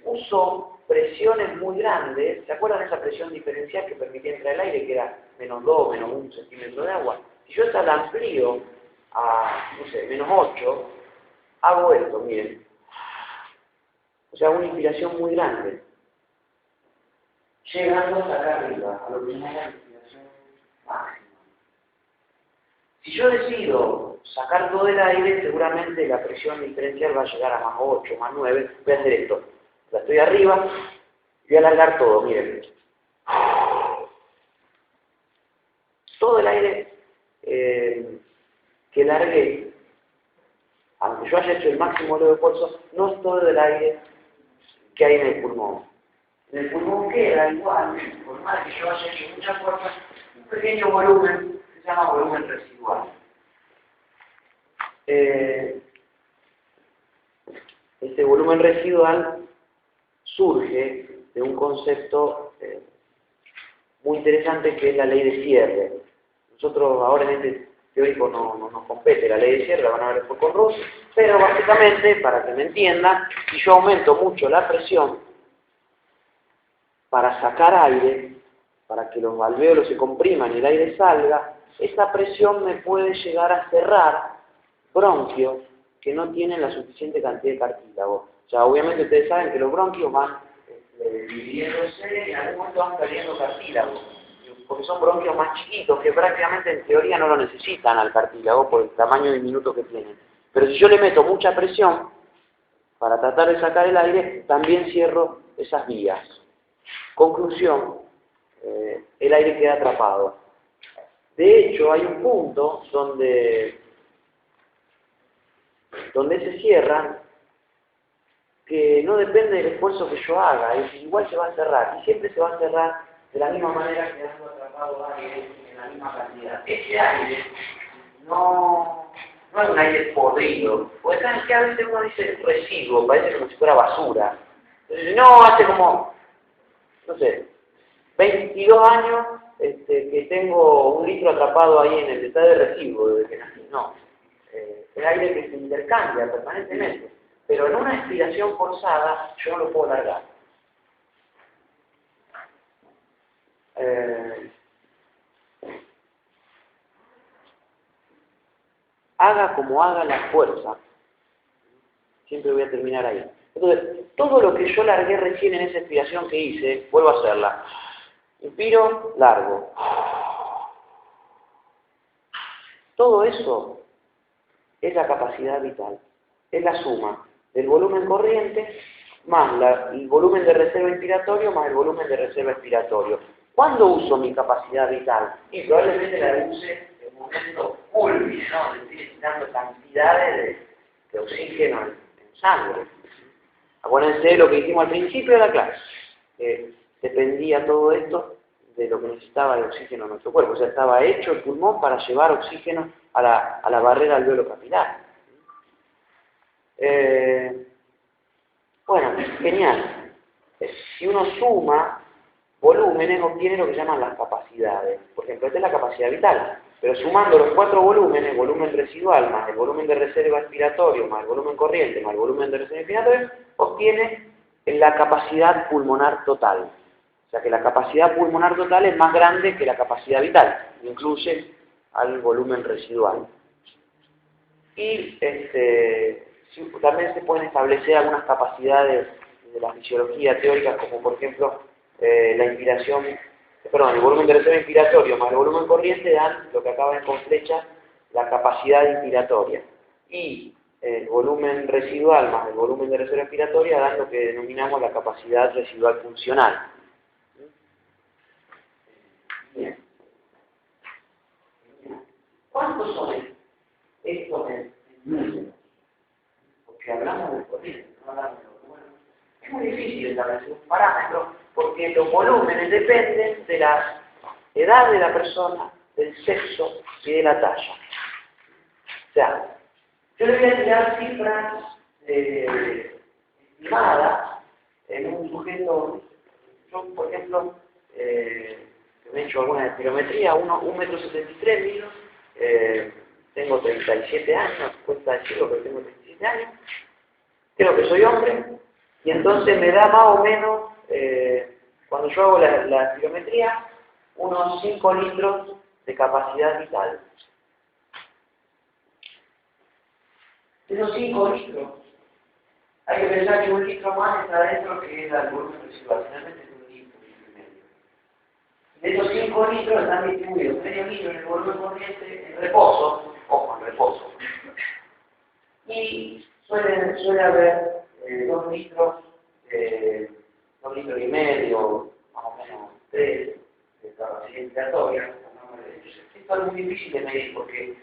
uso presiones muy grandes, ¿se acuerdan de esa presión diferencial que permitía entrar el aire, que era -2, -1 centímetro de agua? Si yo esta la amplío a, no sé, -8, hago esto, miren. O sea, una inspiración muy grande. Llegando hasta acá arriba, a lo que llama la inspiración máxima. Si yo decido sacar todo el aire, seguramente la presión diferencial va a llegar a +8, +9. Voy a hacer esto. La estoy arriba y voy a alargar todo, miren. Todo el aire que largué, aunque yo haya hecho el máximo de esfuerzo, no es todo el aire que hay en el pulmón. En el pulmón queda igual, por más que yo haya hecho mucha fuerza, un pequeño volumen que se llama volumen residual. Este volumen residual surge de un concepto muy interesante que es la ley de cierre. Nosotros ahora en este teórico no nos compete la ley de cierre, la van a ver después con Russell, pero básicamente, para que me entiendan, si yo aumento mucho la presión para sacar aire, para que los alvéolos se compriman y el aire salga, esa presión me puede llegar a cerrar bronquios que no tienen la suficiente cantidad de cartílago. O sea, obviamente ustedes saben que los bronquios van dividiéndose y en algún momento van perdiendo cartílago, porque son bronquios más chiquitos que prácticamente en teoría no lo necesitan al cartílago por el tamaño diminuto que tienen. Pero si yo le meto mucha presión para tratar de sacar el aire, también cierro esas vías. Conclusión, el aire queda atrapado. De hecho, hay un punto donde se cierra que no depende del esfuerzo que yo haga, es igual se va a cerrar, y siempre se va a cerrar de la misma manera quedando atrapado aire en la misma cantidad. Ese aire no es un aire podrido, porque saben que a veces uno dice residuo, parece como si fuera basura. Entonces, no, hace como, no sé, 22 años que tengo 1 litro atrapado ahí en el estado de residuo desde que nací. No, el aire que se intercambia permanentemente, pero en una expiración forzada yo no lo puedo largar. Haga como haga la fuerza, siempre voy a terminar ahí. Entonces, todo lo que yo largué recién en esa expiración que hice, vuelvo a hacerla. Inspiro, largo. Todo eso es la capacidad vital, es la suma del volumen corriente más el volumen de reserva inspiratorio más el volumen de reserva expiratorio. ¿Cuándo uso mi capacidad vital? Y probablemente la use en un momento culmine, ¿no? Estoy necesitando cantidades de oxígeno en sangre. Acuérdense de lo que dijimos al principio de la clase. Dependía todo esto de lo que necesitaba de oxígeno en nuestro cuerpo. O sea, estaba hecho el pulmón para llevar oxígeno a la barrera alveolo capilar. Bueno, genial. Si uno suma volúmenes, obtiene lo que llaman las capacidades. Por ejemplo, esta es la capacidad vital. Pero sumando los 4 volúmenes, volumen residual más el volumen de reserva expiratorio, más el volumen corriente, más el volumen de reserva expiratorio, obtiene la capacidad pulmonar total. O sea que la capacidad pulmonar total es más grande que la capacidad vital, incluye al volumen residual. Y también se pueden establecer algunas capacidades de la fisiología teórica, como por ejemplo el volumen de reserva inspiratorio más el volumen corriente dan lo que acaba con flecha, la capacidad inspiratoria. Y el volumen residual más el volumen de reserva expiratoria dan lo que denominamos la capacidad residual funcional. Bien. ¿Cuántos son estos en números? Porque hablamos de corriente, no hablamos de volumen. Es muy difícil establecer un parámetro porque los volúmenes dependen de la edad de la persona, del sexo y de la talla. O sea, yo le voy a tirar cifras estimadas en un sujeto. Yo, por ejemplo, me he hecho alguna espirometría, 1,73 m mido, tengo 37 años, cuesta decirlo que tengo 37 años, creo que soy hombre, y entonces me da más o menos, cuando yo hago la espirometría, unos 5 litros de capacidad vital. Esos 5 litros, hay que pensar que 1 litro más está dentro que es el volumen residual, finalmente es 1 litro y medio. De esos 5 litros están distribuidos medio litro en el volumen corriente en reposo, ojo, en reposo. Y suele haber 2 litros, 2 litros y medio, más o menos 3 de capacidad inspiratoria. Esto es muy difícil de medir porque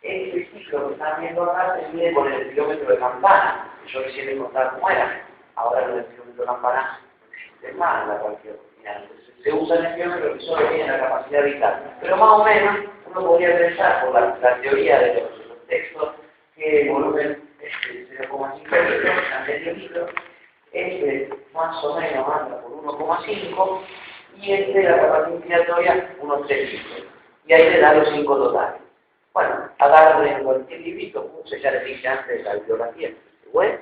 este ciclo que están viendo acá se mide con el kilómetro de campana. Yo recién les contaba cómo era. Ahora lo del kilómetro de campana no existe más en la cualquier final. Entonces, se usa el kilómetro que solo tiene la capacidad vital. Pero más o menos uno podría pensar por la teoría de texto que el volumen es 0,5 litros, a medio litro, este más o menos anda por 1,5 y este la capacidad inspiratoria unos 3 litros. Y ahí le da los 5 totales. Bueno, agarren cualquier librito, puse, ya les dije antes la bibliografía, web,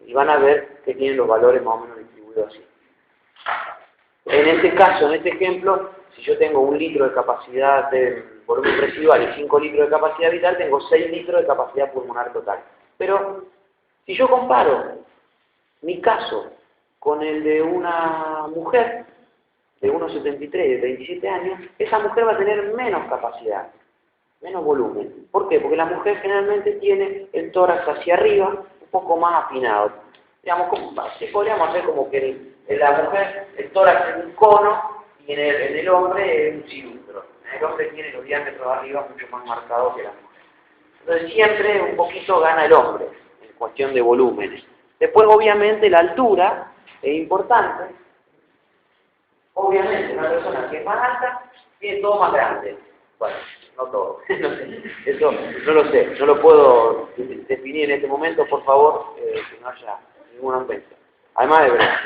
y van a ver que tienen los valores más o menos distribuidos así. En este caso, en este ejemplo, si yo tengo 1 litro de capacidad de volumen residual y 5 litros de capacidad vital, tengo 6 litros de capacidad pulmonar total. Pero si yo comparo mi caso con el de una mujer de 1,73, de 27 años, esa mujer va a tener menos capacidad, menos volumen. ¿Por qué? Porque la mujer generalmente tiene el tórax hacia arriba, un poco más afinado. Digamos, así podríamos hacer como que en la mujer el tórax es un cono y en el hombre es un cilindro. El hombre tiene los diámetros arriba mucho más marcados que la mujer. Entonces siempre un poquito gana el hombre en cuestión de volúmenes. Después, obviamente, la altura es importante. Obviamente, una persona que es más alta tiene todo más grande. Bueno, no todo. No sé. Eso no lo sé. No lo puedo definir en este momento, por favor, que no haya ninguna ofensa. Además de verdad.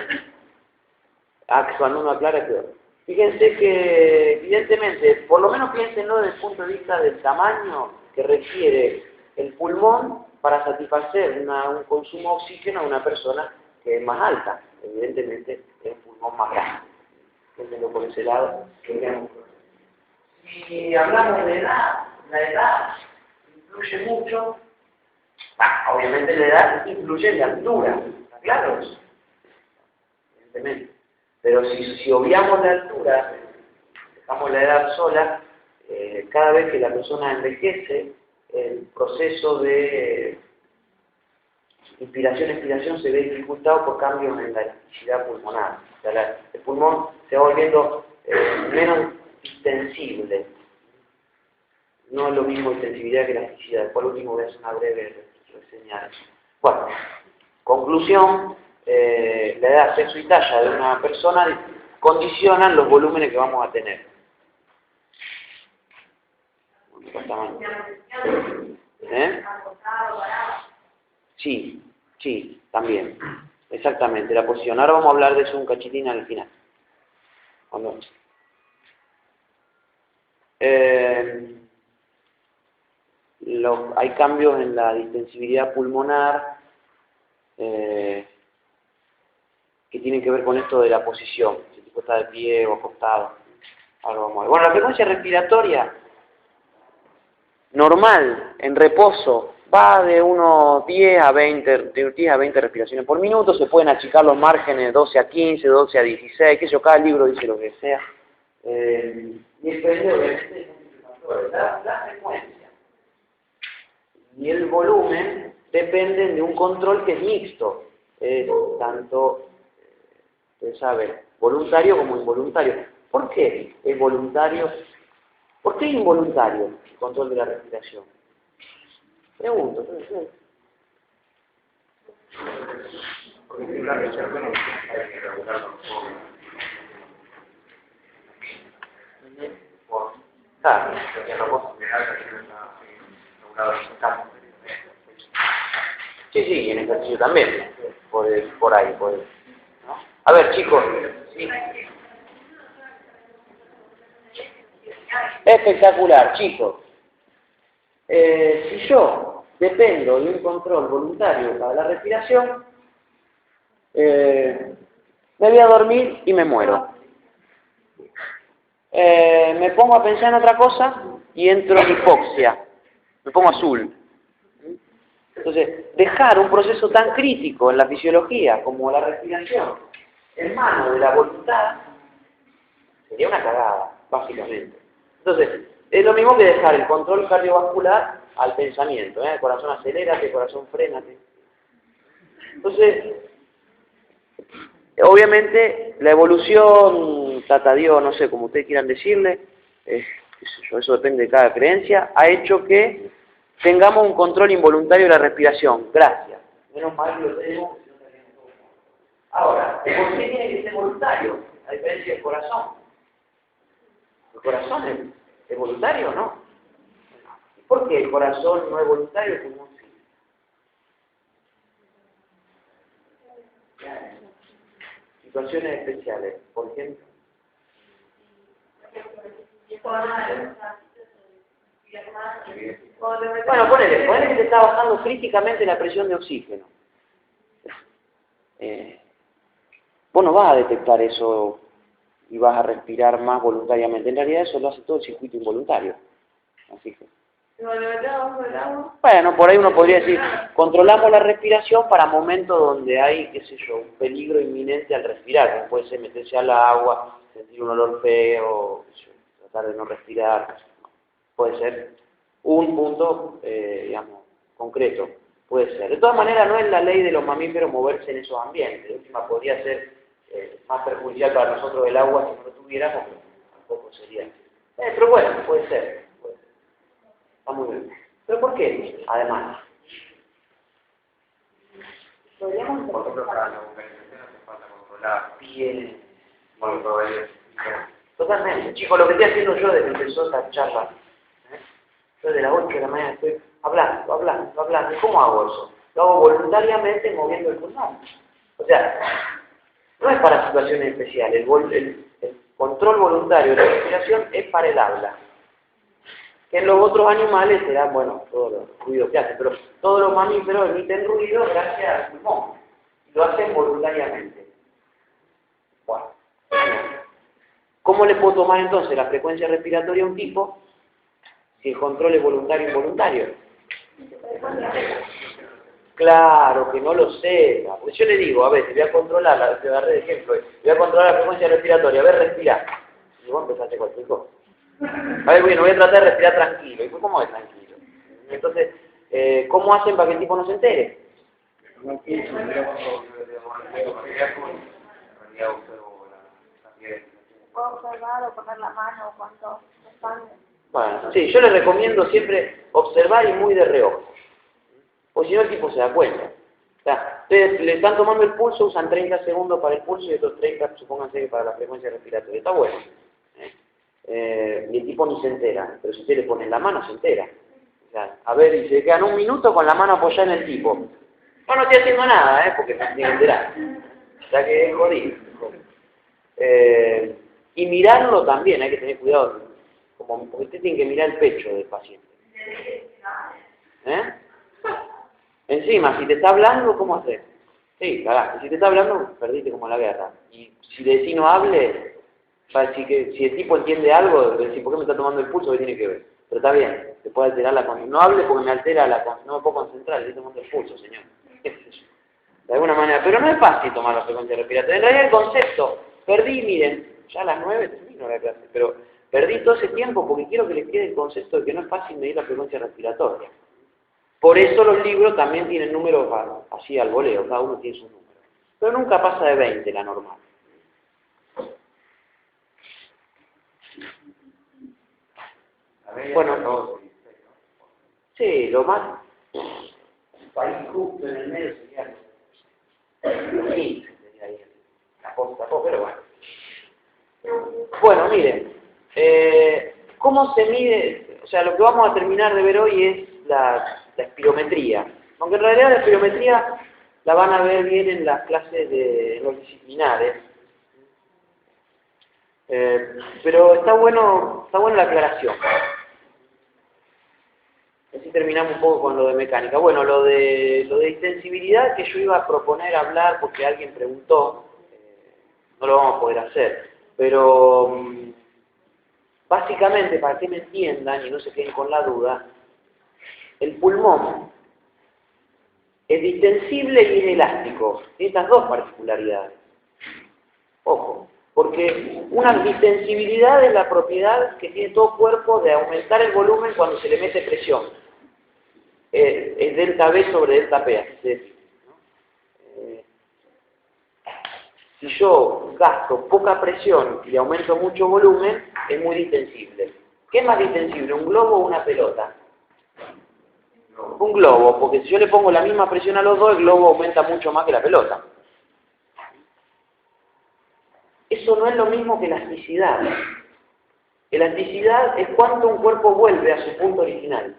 Cuando uno aclara, peor. Fíjense que, evidentemente, por lo menos piénsenlo desde el punto de vista del tamaño que requiere el pulmón para satisfacer un consumo de oxígeno a una persona que es más alta. Evidentemente, es un pulmón más grande. Piénsenlo por ese lado. Si hablamos de edad, la edad influye mucho. Obviamente la edad influye en la altura. ¿Está claro eso? Evidentemente. Pero si obviamos la altura, dejamos la edad sola, cada vez que la persona envejece, el proceso de inspiración-expiración se ve dificultado por cambios en la elasticidad pulmonar. O sea, el pulmón se va volviendo menos extensible. No es lo mismo extensibilidad que elasticidad. Después lo último voy a hacer una breve reseña. Bueno, conclusión. La edad, sexo y talla de una persona condicionan los volúmenes que vamos a tener. Sí, también. Exactamente, la posición. Ahora vamos a hablar de eso un cachitín al final. Hay cambios en la distensibilidad pulmonar que tienen que ver con esto de la posición, si el tipo está de pie o acostado. Ahora vamos a ver. Bueno, la frecuencia respiratoria normal, en reposo, va de unos 10 a 20 respiraciones por minuto. Se pueden achicar los márgenes de 12 a 15, 12 a 16, qué sé yo, cada libro dice lo que sea. Y depende obviamente de la frecuencia. Y el volumen dependen de un control que es mixto, tanto, ustedes saben, voluntario como involuntario. ¿Por qué es voluntario? ¿Por qué es involuntario el control de la respiración? Pregunto. Porque si la reserva no hay que regularlo. Claro. Sí, en ejercicio también, por ahí, ¿no? A ver, chicos, ¿sí? Espectacular, chicos. Si yo dependo de un control voluntario para la respiración, me voy a dormir y me muero. Me pongo a pensar en otra cosa y entro en hipoxia, me pongo azul. Entonces, dejar un proceso tan crítico en la fisiología como la respiración en manos de la voluntad sería una cagada, básicamente. Entonces, es lo mismo que dejar el control cardiovascular al pensamiento. El corazón acelérate, el corazón frénate. Entonces, obviamente, la evolución, tata Dios, no sé, como ustedes quieran decirle, eso depende de cada creencia, ha hecho que tengamos un control involuntario de la respiración. Gracias. Menos mal que lo tenemos. Ahora, ¿por qué tiene que ser voluntario? A diferencia del corazón. ¿El corazón es voluntario o no? ¿Por qué el corazón no es voluntario y el pulmón sí? Situaciones especiales, por ejemplo. Bueno, ponele que te está bajando críticamente la presión de oxígeno. Vos no vas a detectar eso y vas a respirar más voluntariamente. En realidad eso lo hace todo el circuito involuntario. Así que... Bueno, por ahí uno podría decir, controlamos la respiración para momentos donde hay, qué sé yo, un peligro inminente al respirar, como puede ser meterse al agua, sentir un olor feo, tratar de no respirar, puede ser un punto, digamos, concreto, puede ser. De todas maneras, no es la ley de los mamíferos moverse en esos ambientes, de última podría ser más perjudicial para nosotros el agua si no lo tuviéramos, pero tampoco sería. Pero bueno, puede ser. Está muy bien. ¿Pero por qué? Además. Por ejemplo, para la organización hace falta controlar. Bien. Bueno, todavía. Totalmente. Chicos, lo que estoy haciendo yo desde que empezó esta charla, yo de las 8 de la mañana estoy hablando. ¿Y cómo hago eso? Lo hago voluntariamente moviendo el pulmón. O sea, no es para situaciones especiales. El control voluntario de la respiración es para el habla. Que en los otros animales será, bueno, todos los ruidos que hacen, pero todos los mamíferos emiten ruido gracias al pulmón. Y lo hacen voluntariamente. Bueno. ¿Cómo le puedo tomar entonces la frecuencia respiratoria a un tipo si el control es voluntario o involuntario? Claro, que no lo sepa. Pues yo le digo, a ver, te voy a controlar, te agarré de ejemplo, voy a controlar la frecuencia respiratoria, a ver, respira. Y vos empezaste cualquier cosa. A ver, bueno, voy a tratar de respirar tranquilo. ¿Y cómo es tranquilo? Entonces, ¿cómo hacen para que el tipo no se entere? Puedo observar o poner la mano cuando están. Bueno, sí, yo les recomiendo siempre observar y muy de reojo. O si no, el tipo se da cuenta. O sea, ustedes le están tomando el pulso, usan 30 segundos para el pulso y otros 30, supónganse, para la frecuencia respiratoria. Está bueno. Y el tipo ni se entera, pero si usted le pone la mano, se entera. O sea, a ver, y se quedan un minuto con la mano apoyada en el tipo. No estoy haciendo nada, porque no se tiene que enterar. O sea que es jodido. Y mirarlo también, hay que tener cuidado, porque usted tiene que mirar el pecho del paciente. Encima, si te está hablando, ¿cómo hacer? Sí, carajo, si te está hablando, perdiste como la guerra. Y si decís no hable, va a decir que si el tipo entiende algo, va a decir, ¿por qué me está tomando el pulso? ¿Qué tiene que ver? Pero está bien, te puede alterar la conciencia. No hable porque me altera no me puedo concentrar, le estoy tomando el pulso, señor. De alguna manera, pero no es fácil tomar la frecuencia respiratoria. En realidad el concepto, perdí, miren, ya a las 9 termino la clase, pero perdí todo ese tiempo porque quiero que les quede el concepto de que no es fácil medir la frecuencia respiratoria. Por eso los libros también tienen números así al voleo, cada uno tiene su número. Pero nunca pasa de 20 la normal. Bueno, sí, lo más... Un país justo en el medio sería... los 15 sería ahí. La posta, pero bueno. Bueno, miren. ¿Cómo se mide? O sea, lo que vamos a terminar de ver hoy es la espirometría. Aunque en realidad la espirometría la van a ver bien en las clases de los disciplinares. Pero está bueno la aclaración. Así terminamos un poco con lo de mecánica. Bueno, lo de extensibilidad que yo iba a proponer hablar porque alguien preguntó, no lo vamos a poder hacer. Pero básicamente, para que me entiendan y no se queden con la duda, el pulmón es distensible y inelástico. Tiene estas dos particularidades. Ojo, porque una distensibilidad es la propiedad que tiene todo cuerpo de aumentar el volumen cuando se le mete presión. Es delta V sobre delta P, así se define, ¿no? Si yo gasto poca presión y aumento mucho volumen, es muy distensible. ¿Qué es más distensible, un globo o una pelota? Un globo, porque si yo le pongo la misma presión a los dos, el globo aumenta mucho más que la pelota. Eso no es lo mismo que elasticidad. Elasticidad es cuánto un cuerpo vuelve a su punto original.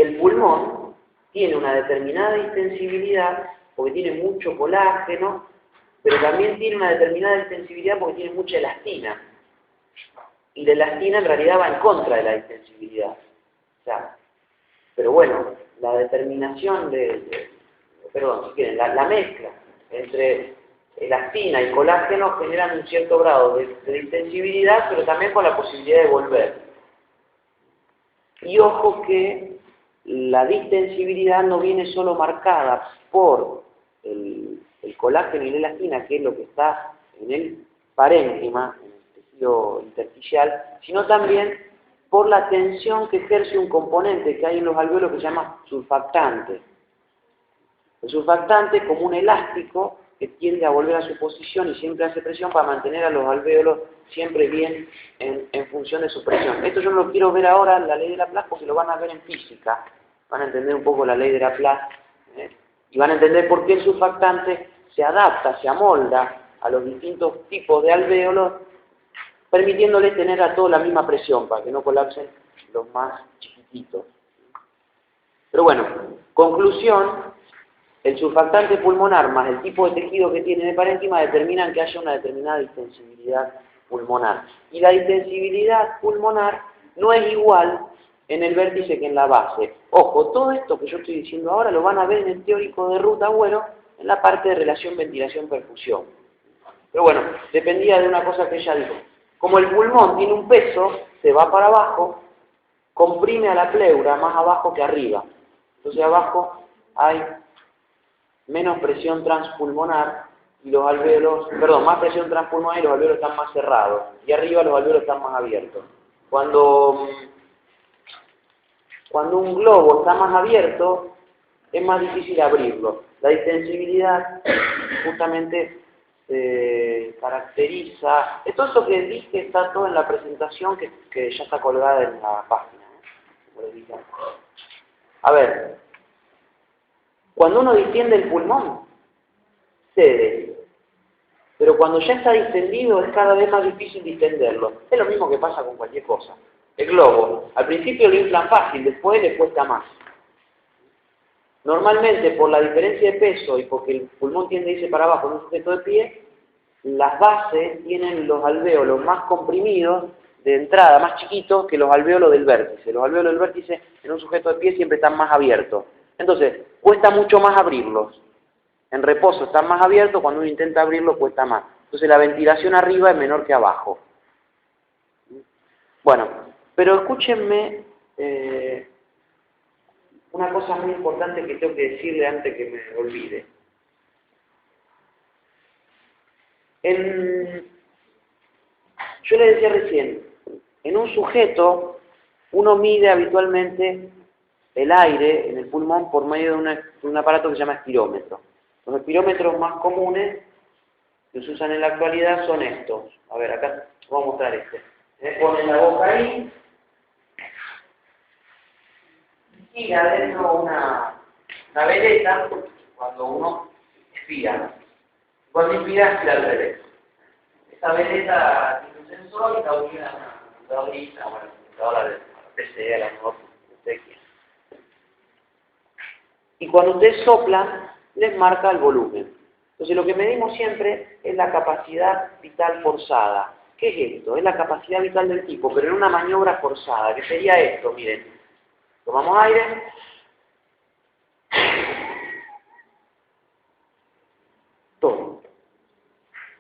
el pulmón tiene una determinada distensibilidad porque tiene mucho colágeno, pero también tiene una determinada distensibilidad porque tiene mucha elastina. Y la elastina en realidad va en contra de la distensibilidad. O sea, pero bueno, la determinación perdón, si quieren, la mezcla entre elastina y colágeno generan un cierto grado de distensibilidad, pero también con la posibilidad de volver. Y ojo que la distensibilidad no viene solo marcada por el colágeno y la elastina, que es lo que está en el parénquima, en el tejido intersticial, sino también por la tensión que ejerce un componente que hay en los alvéolos que se llama surfactante. El surfactante es como un elástico que tiende a volver a su posición y siempre hace presión para mantener a los alvéolos siempre bien en función de su presión. Esto yo no lo quiero ver ahora en la ley de Laplace porque lo van a ver en física. Van a entender un poco la ley de Laplace y van a entender por qué el surfactante se adapta, se amolda a los distintos tipos de alvéolos, permitiéndoles tener a todos la misma presión para que no colapsen los más chiquititos. Pero bueno, conclusión. El surfactante pulmonar más el tipo de tejido que tiene en el parénquima determinan que haya una determinada distensibilidad pulmonar. Y la distensibilidad pulmonar no es igual en el vértice que en la base. Ojo, todo esto que yo estoy diciendo ahora lo van a ver en el teórico de Ruth Agüero en la parte de relación ventilación-perfusión. Pero bueno, dependía de una cosa que ella dijo. Como el pulmón tiene un peso, se va para abajo, comprime a la pleura más abajo que arriba. Entonces abajo hay menos presión transpulmonar y los alvéolos, perdón, más presión transpulmonar y los alvéolos están más cerrados. Y arriba los alvéolos están más abiertos. Cuando un globo está más abierto, es más difícil abrirlo. La distensibilidad justamente se caracteriza... Todo esto que dije está todo en la presentación que ya está colgada en la página. Como les dije antes. A ver, cuando uno distiende el pulmón, cede. Pero cuando ya está distendido es cada vez más difícil distenderlo. Es lo mismo que pasa con cualquier cosa. El globo, al principio lo inflan fácil, después le cuesta más. Normalmente, por la diferencia de peso y porque el pulmón tiende a irse para abajo en un sujeto de pie, las bases tienen los alvéolos más comprimidos de entrada, más chiquitos que los alvéolos del vértice. Los alvéolos del vértice en un sujeto de pie siempre están más abiertos. Entonces, cuesta mucho más abrirlos. En reposo están más abiertos, cuando uno intenta abrirlo cuesta más. Entonces la ventilación arriba es menor que abajo. Bueno, pero escúchenme una cosa muy importante que tengo que decirle antes que me olvide. Yo le decía recién, en un sujeto uno mide habitualmente el aire en el pulmón por medio de un aparato que se llama espirómetro. Los espirómetros más comunes que se usan en la actualidad son estos. A ver, acá voy a mostrar este. Ponen la boca ahí y adentro una veleta cuando uno expira. Cuando inspira, expira al revés. Esta veleta tiene un sensor y está unida a una computadorita, bueno, computadora de la PC, a la notebook, no sé qué. Y cuando ustedes soplan, les marca el volumen. Entonces lo que medimos siempre es la capacidad vital forzada. ¿Qué es esto? Es la capacidad vital del tipo, pero en una maniobra forzada, que sería esto, miren. Tomamos aire.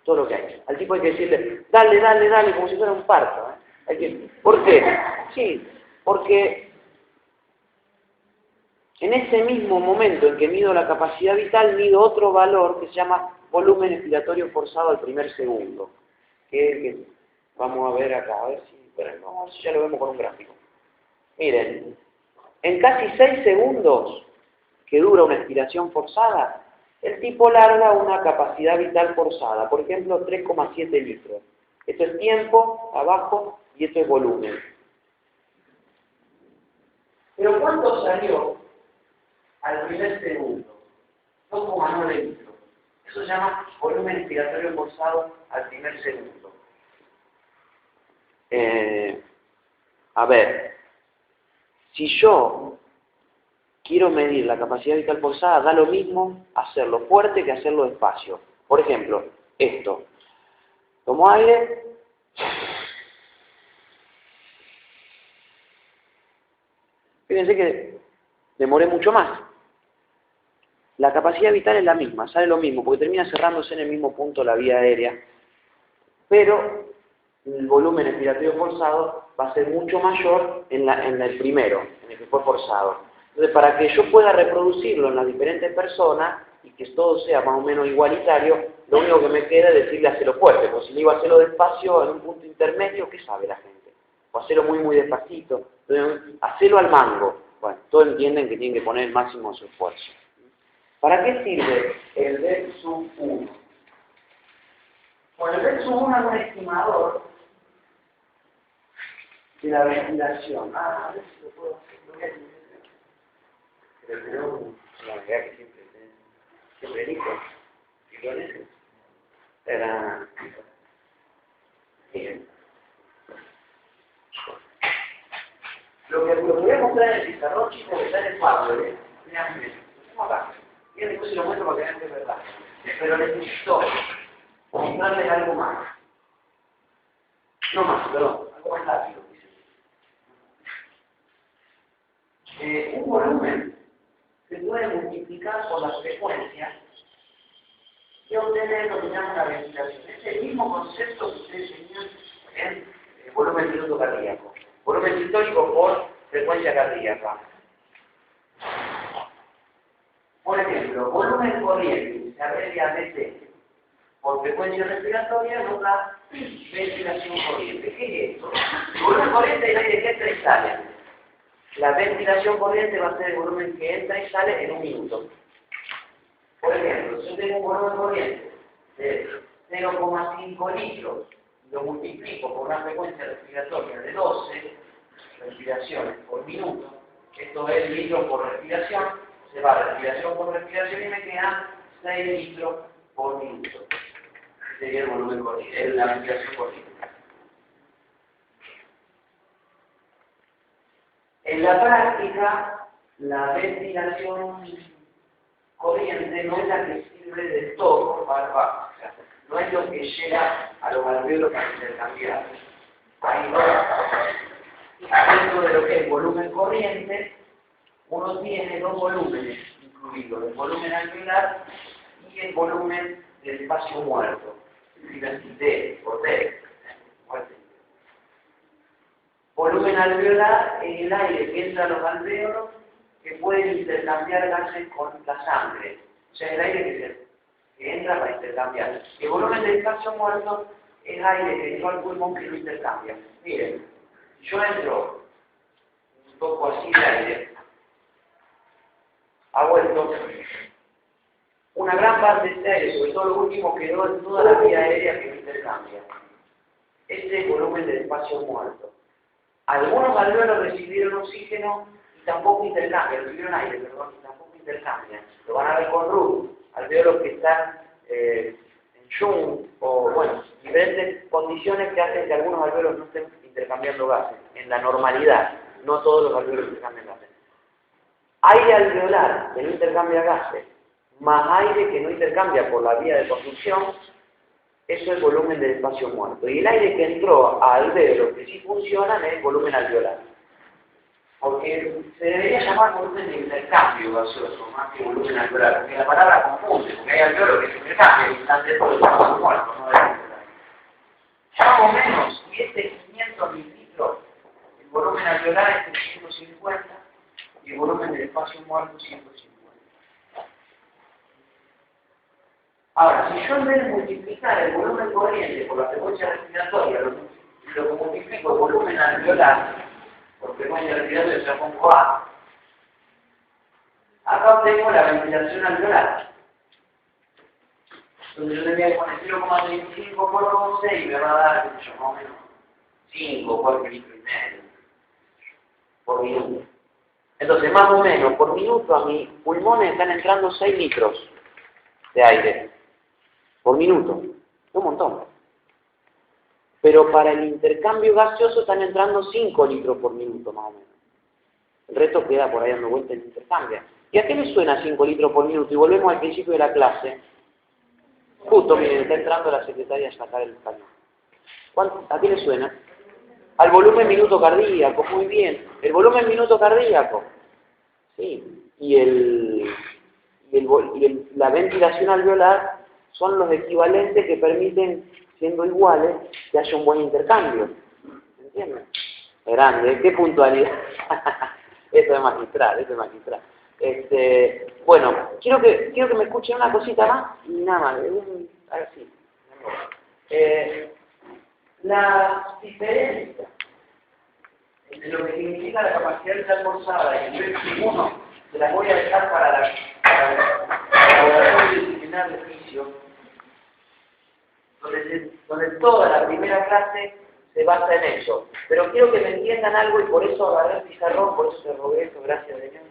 Todo lo que hay. Al tipo hay que decirle, dale, dale, dale, como si fuera un parto. ¿Por qué? Sí, porque en ese mismo momento en que mido la capacidad vital, mido otro valor que se llama volumen expiratorio forzado al primer segundo. Que es el que vamos a ver acá, a ver si ya lo vemos con un gráfico. Miren, en casi 6 segundos que dura una expiración forzada, el tipo larga una capacidad vital forzada, por ejemplo 3,7 litros. Esto es tiempo, abajo, y esto es volumen. Pero ¿cuánto salió al primer segundo? 2,9 litros. Eso se llama volumen expiratorio forzado al primer segundo. A ver, si yo quiero medir la capacidad vital forzada, da lo mismo hacerlo fuerte que hacerlo despacio. Por ejemplo, esto. Tomo aire. Fíjense que demoré mucho más. La capacidad vital es la misma, sale lo mismo, porque termina cerrándose en el mismo punto la vía aérea. Pero el volumen expiratorio forzado va a ser mucho mayor en el primero, en el que fue forzado. Entonces, para que yo pueda reproducirlo en las diferentes personas y que todo sea más o menos igualitario, lo único que me queda es decirle hacerlo fuerte. Pues si le digo hacerlo despacio en un punto intermedio, ¿qué sabe la gente? O hacerlo muy, muy despacito. Entonces, hacerlo al mango. Bueno, todos entienden que tienen que poner el máximo de su esfuerzo. ¿Para qué sirve el V sub 1? Bueno, el V sub 1 es un estimador de la ventilación. A ver si lo puedo hacer. Pero la verdad que siempre dijo, y con eso era bien. Lo que voy a mostrar en el pizarrón, chicos, que está en el cuadro, vean bien, acá. Y después se lo muestro para que vean que es verdad. Pero necesito mostrarles algo más. No más, perdón, algo más rápido. Un volumen se puede multiplicar por la frecuencia y obtener lo que llaman la ventilación. Es el mismo concepto que ustedes tenían en volumen minuto cardíaco. Volumen sistólico por frecuencia cardíaca. Por ejemplo, volumen corriente se abrevia DC por frecuencia respiratoria nos da ventilación corriente. ¿Qué es esto? El volumen corriente es el aire que entra y sale. La ventilación corriente va a ser el volumen que entra y sale en un minuto. Por ejemplo, si yo tengo un volumen corriente de 0,5 litros, lo multiplico por una frecuencia respiratoria de 12 respiraciones por minuto, esto es litros por respiración, se va respiración por respiración y me quedan 6 litros por minuto. Este sería el volumen corriente, la ventilación corriente. En la práctica, la ventilación corriente no es la que sirve de todo para no es lo que llega a los alvéolos para intercambiar. Ahí dentro de lo que es volumen corriente, uno tiene dos volúmenes incluidos, el volumen alveolar y el volumen del espacio muerto, D por D. Volumen alveolar es el aire que entra a los alvéolos que puede intercambiar gases con la sangre. O sea, el aire que entra para intercambiar. El volumen del espacio muerto es aire que entró al pulmón que lo intercambia. Miren, yo entro un poco así de aire, ha vuelto una gran parte de este aire, sobre todo lo último quedó en toda la vía aérea que lo intercambia. Este es el volumen del espacio muerto. Algunos alvéolos recibieron oxígeno y tampoco intercambian, recibieron aire, perdón, y tampoco intercambian. Lo van a ver con RUD, alvéolos que están en Jung, o bueno, diferentes condiciones que hacen que algunos alvéolos no estén intercambiando gases, en la normalidad, no todos los alvéolos intercambian gases. Aire alveolar que no intercambia gases, más aire que no intercambia por la vía de conducción, eso es el volumen del espacio muerto. Y el aire que entró a alvéolos que sí funcionan es el volumen alveolar. Porque se debería llamar volumen de intercambio gaseoso, más que volumen alveolar, porque la palabra confunde, porque hay alvéolos que se intercambian y están dentro del espacio muerto, no del alveolar. Más o menos, si este es 500 mililitros, el volumen alveolar es de 150 y el volumen del espacio muerto 150. Ahora, si yo en vez de multiplicar el volumen corriente por la frecuencia respiratoria, lo que multiplico el volumen alveolar por frecuencia respiratoria, yo pongo A, acá obtengo la ventilación alveolar. Entonces yo tendría que poner 0,35 por 12 y me va a dar, más o menos, 5, 4 litros y medio por minuto. Entonces, más o menos, por minuto a mis pulmones están entrando 6 litros de aire. Por minuto, un montón. Pero para el intercambio gaseoso están entrando 5 litros por minuto, más o menos. El resto queda por ahí dando vueltas en intercambio. ¿Y a qué le suena 5 litros por minuto? Y volvemos al principio de la clase. Justo, miren, está entrando la secretaria a sacar el cañón. ¿A qué le suena? Al volumen minuto cardíaco, muy bien. El volumen minuto cardíaco. Sí. La ventilación alveolar son los equivalentes que permiten, siendo iguales, que haya un buen intercambio. ¿Entienden? Grande, qué puntualidad. Esto es magistral, esto es magistral. Bueno, quiero que me escuchen una cosita más y nada más. Así. La diferencia entre lo que significa la capacidad de estar forzada y el nivel segundo, se las voy a dejar para la laboratorio disciplinar de oficio, donde toda la primera clase se basa en eso. Pero quiero que me entiendan algo y por eso agarré el pizarrón, por eso te rogué esto, gracias de Dios,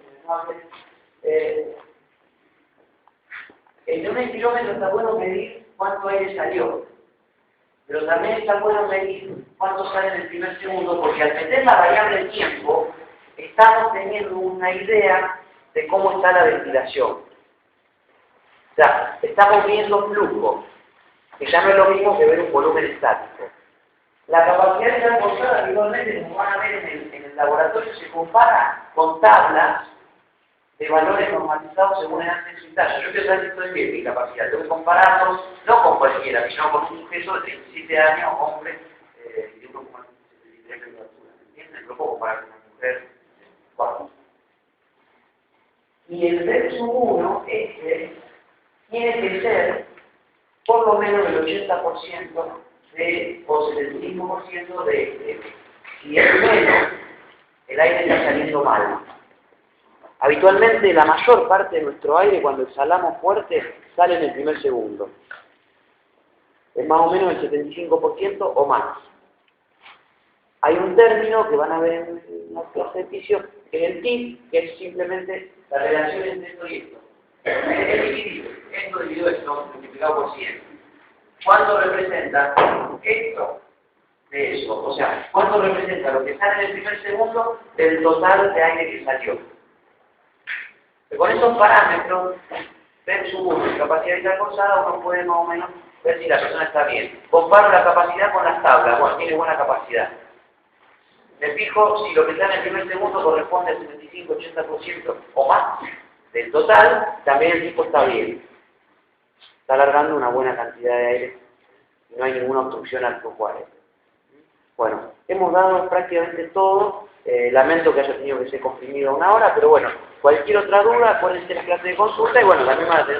en un kilómetro está bueno medir cuánto aire salió, pero también está bueno medir cuánto sale en el primer segundo, porque al meter la variable tiempo, estamos teniendo una idea de cómo está la ventilación. O sea, estamos viendo flujo, que ya no es lo mismo que ver un volumen estático. La capacidad de estar forzada, habitualmente, como van a ver en el laboratorio, se compara con tablas de valores normalizados según el antes y tallo. Yo quiero saber si estoy bien mi capacidad. Tengo que compararlos, no con cualquiera, sino con un sujeto de 37 años, hombre, de 1,73 de altura. ¿Entienden? No puedo comparar con una mujer de 4. Y el verso 1, tiene que ser por lo menos el 80% o 75% de si es menos, el aire está saliendo mal. Habitualmente la mayor parte de nuestro aire cuando exhalamos fuerte sale en el primer segundo. Es más o menos el 75% o más. Hay un término que van a ver en los ejercicios, que es el TIP, que es simplemente la relación entre esto y esto. Es dividido, esto dividido esto, multiplicado por 100. ¿Cuánto representa esto de eso? O sea, ¿cuánto representa lo que sale en el primer segundo del total de aire que salió? Con esos parámetros, versus uno, capacidad de estar forzada, uno puede más o menos ver si la persona está bien. Comparo la capacidad con las tablas, bueno, tiene buena capacidad. Me fijo si lo que está en el primer segundo corresponde al 75-80% o más del total, también el tipo está bien. Está alargando una buena cantidad de aire y no hay ninguna obstrucción al flujo aéreo. Bueno, hemos dado prácticamente todo. Lamento que haya tenido que ser comprimido 1 hora, pero bueno, cualquier otra duda, acuérdense las clases de consulta y bueno, también van a tener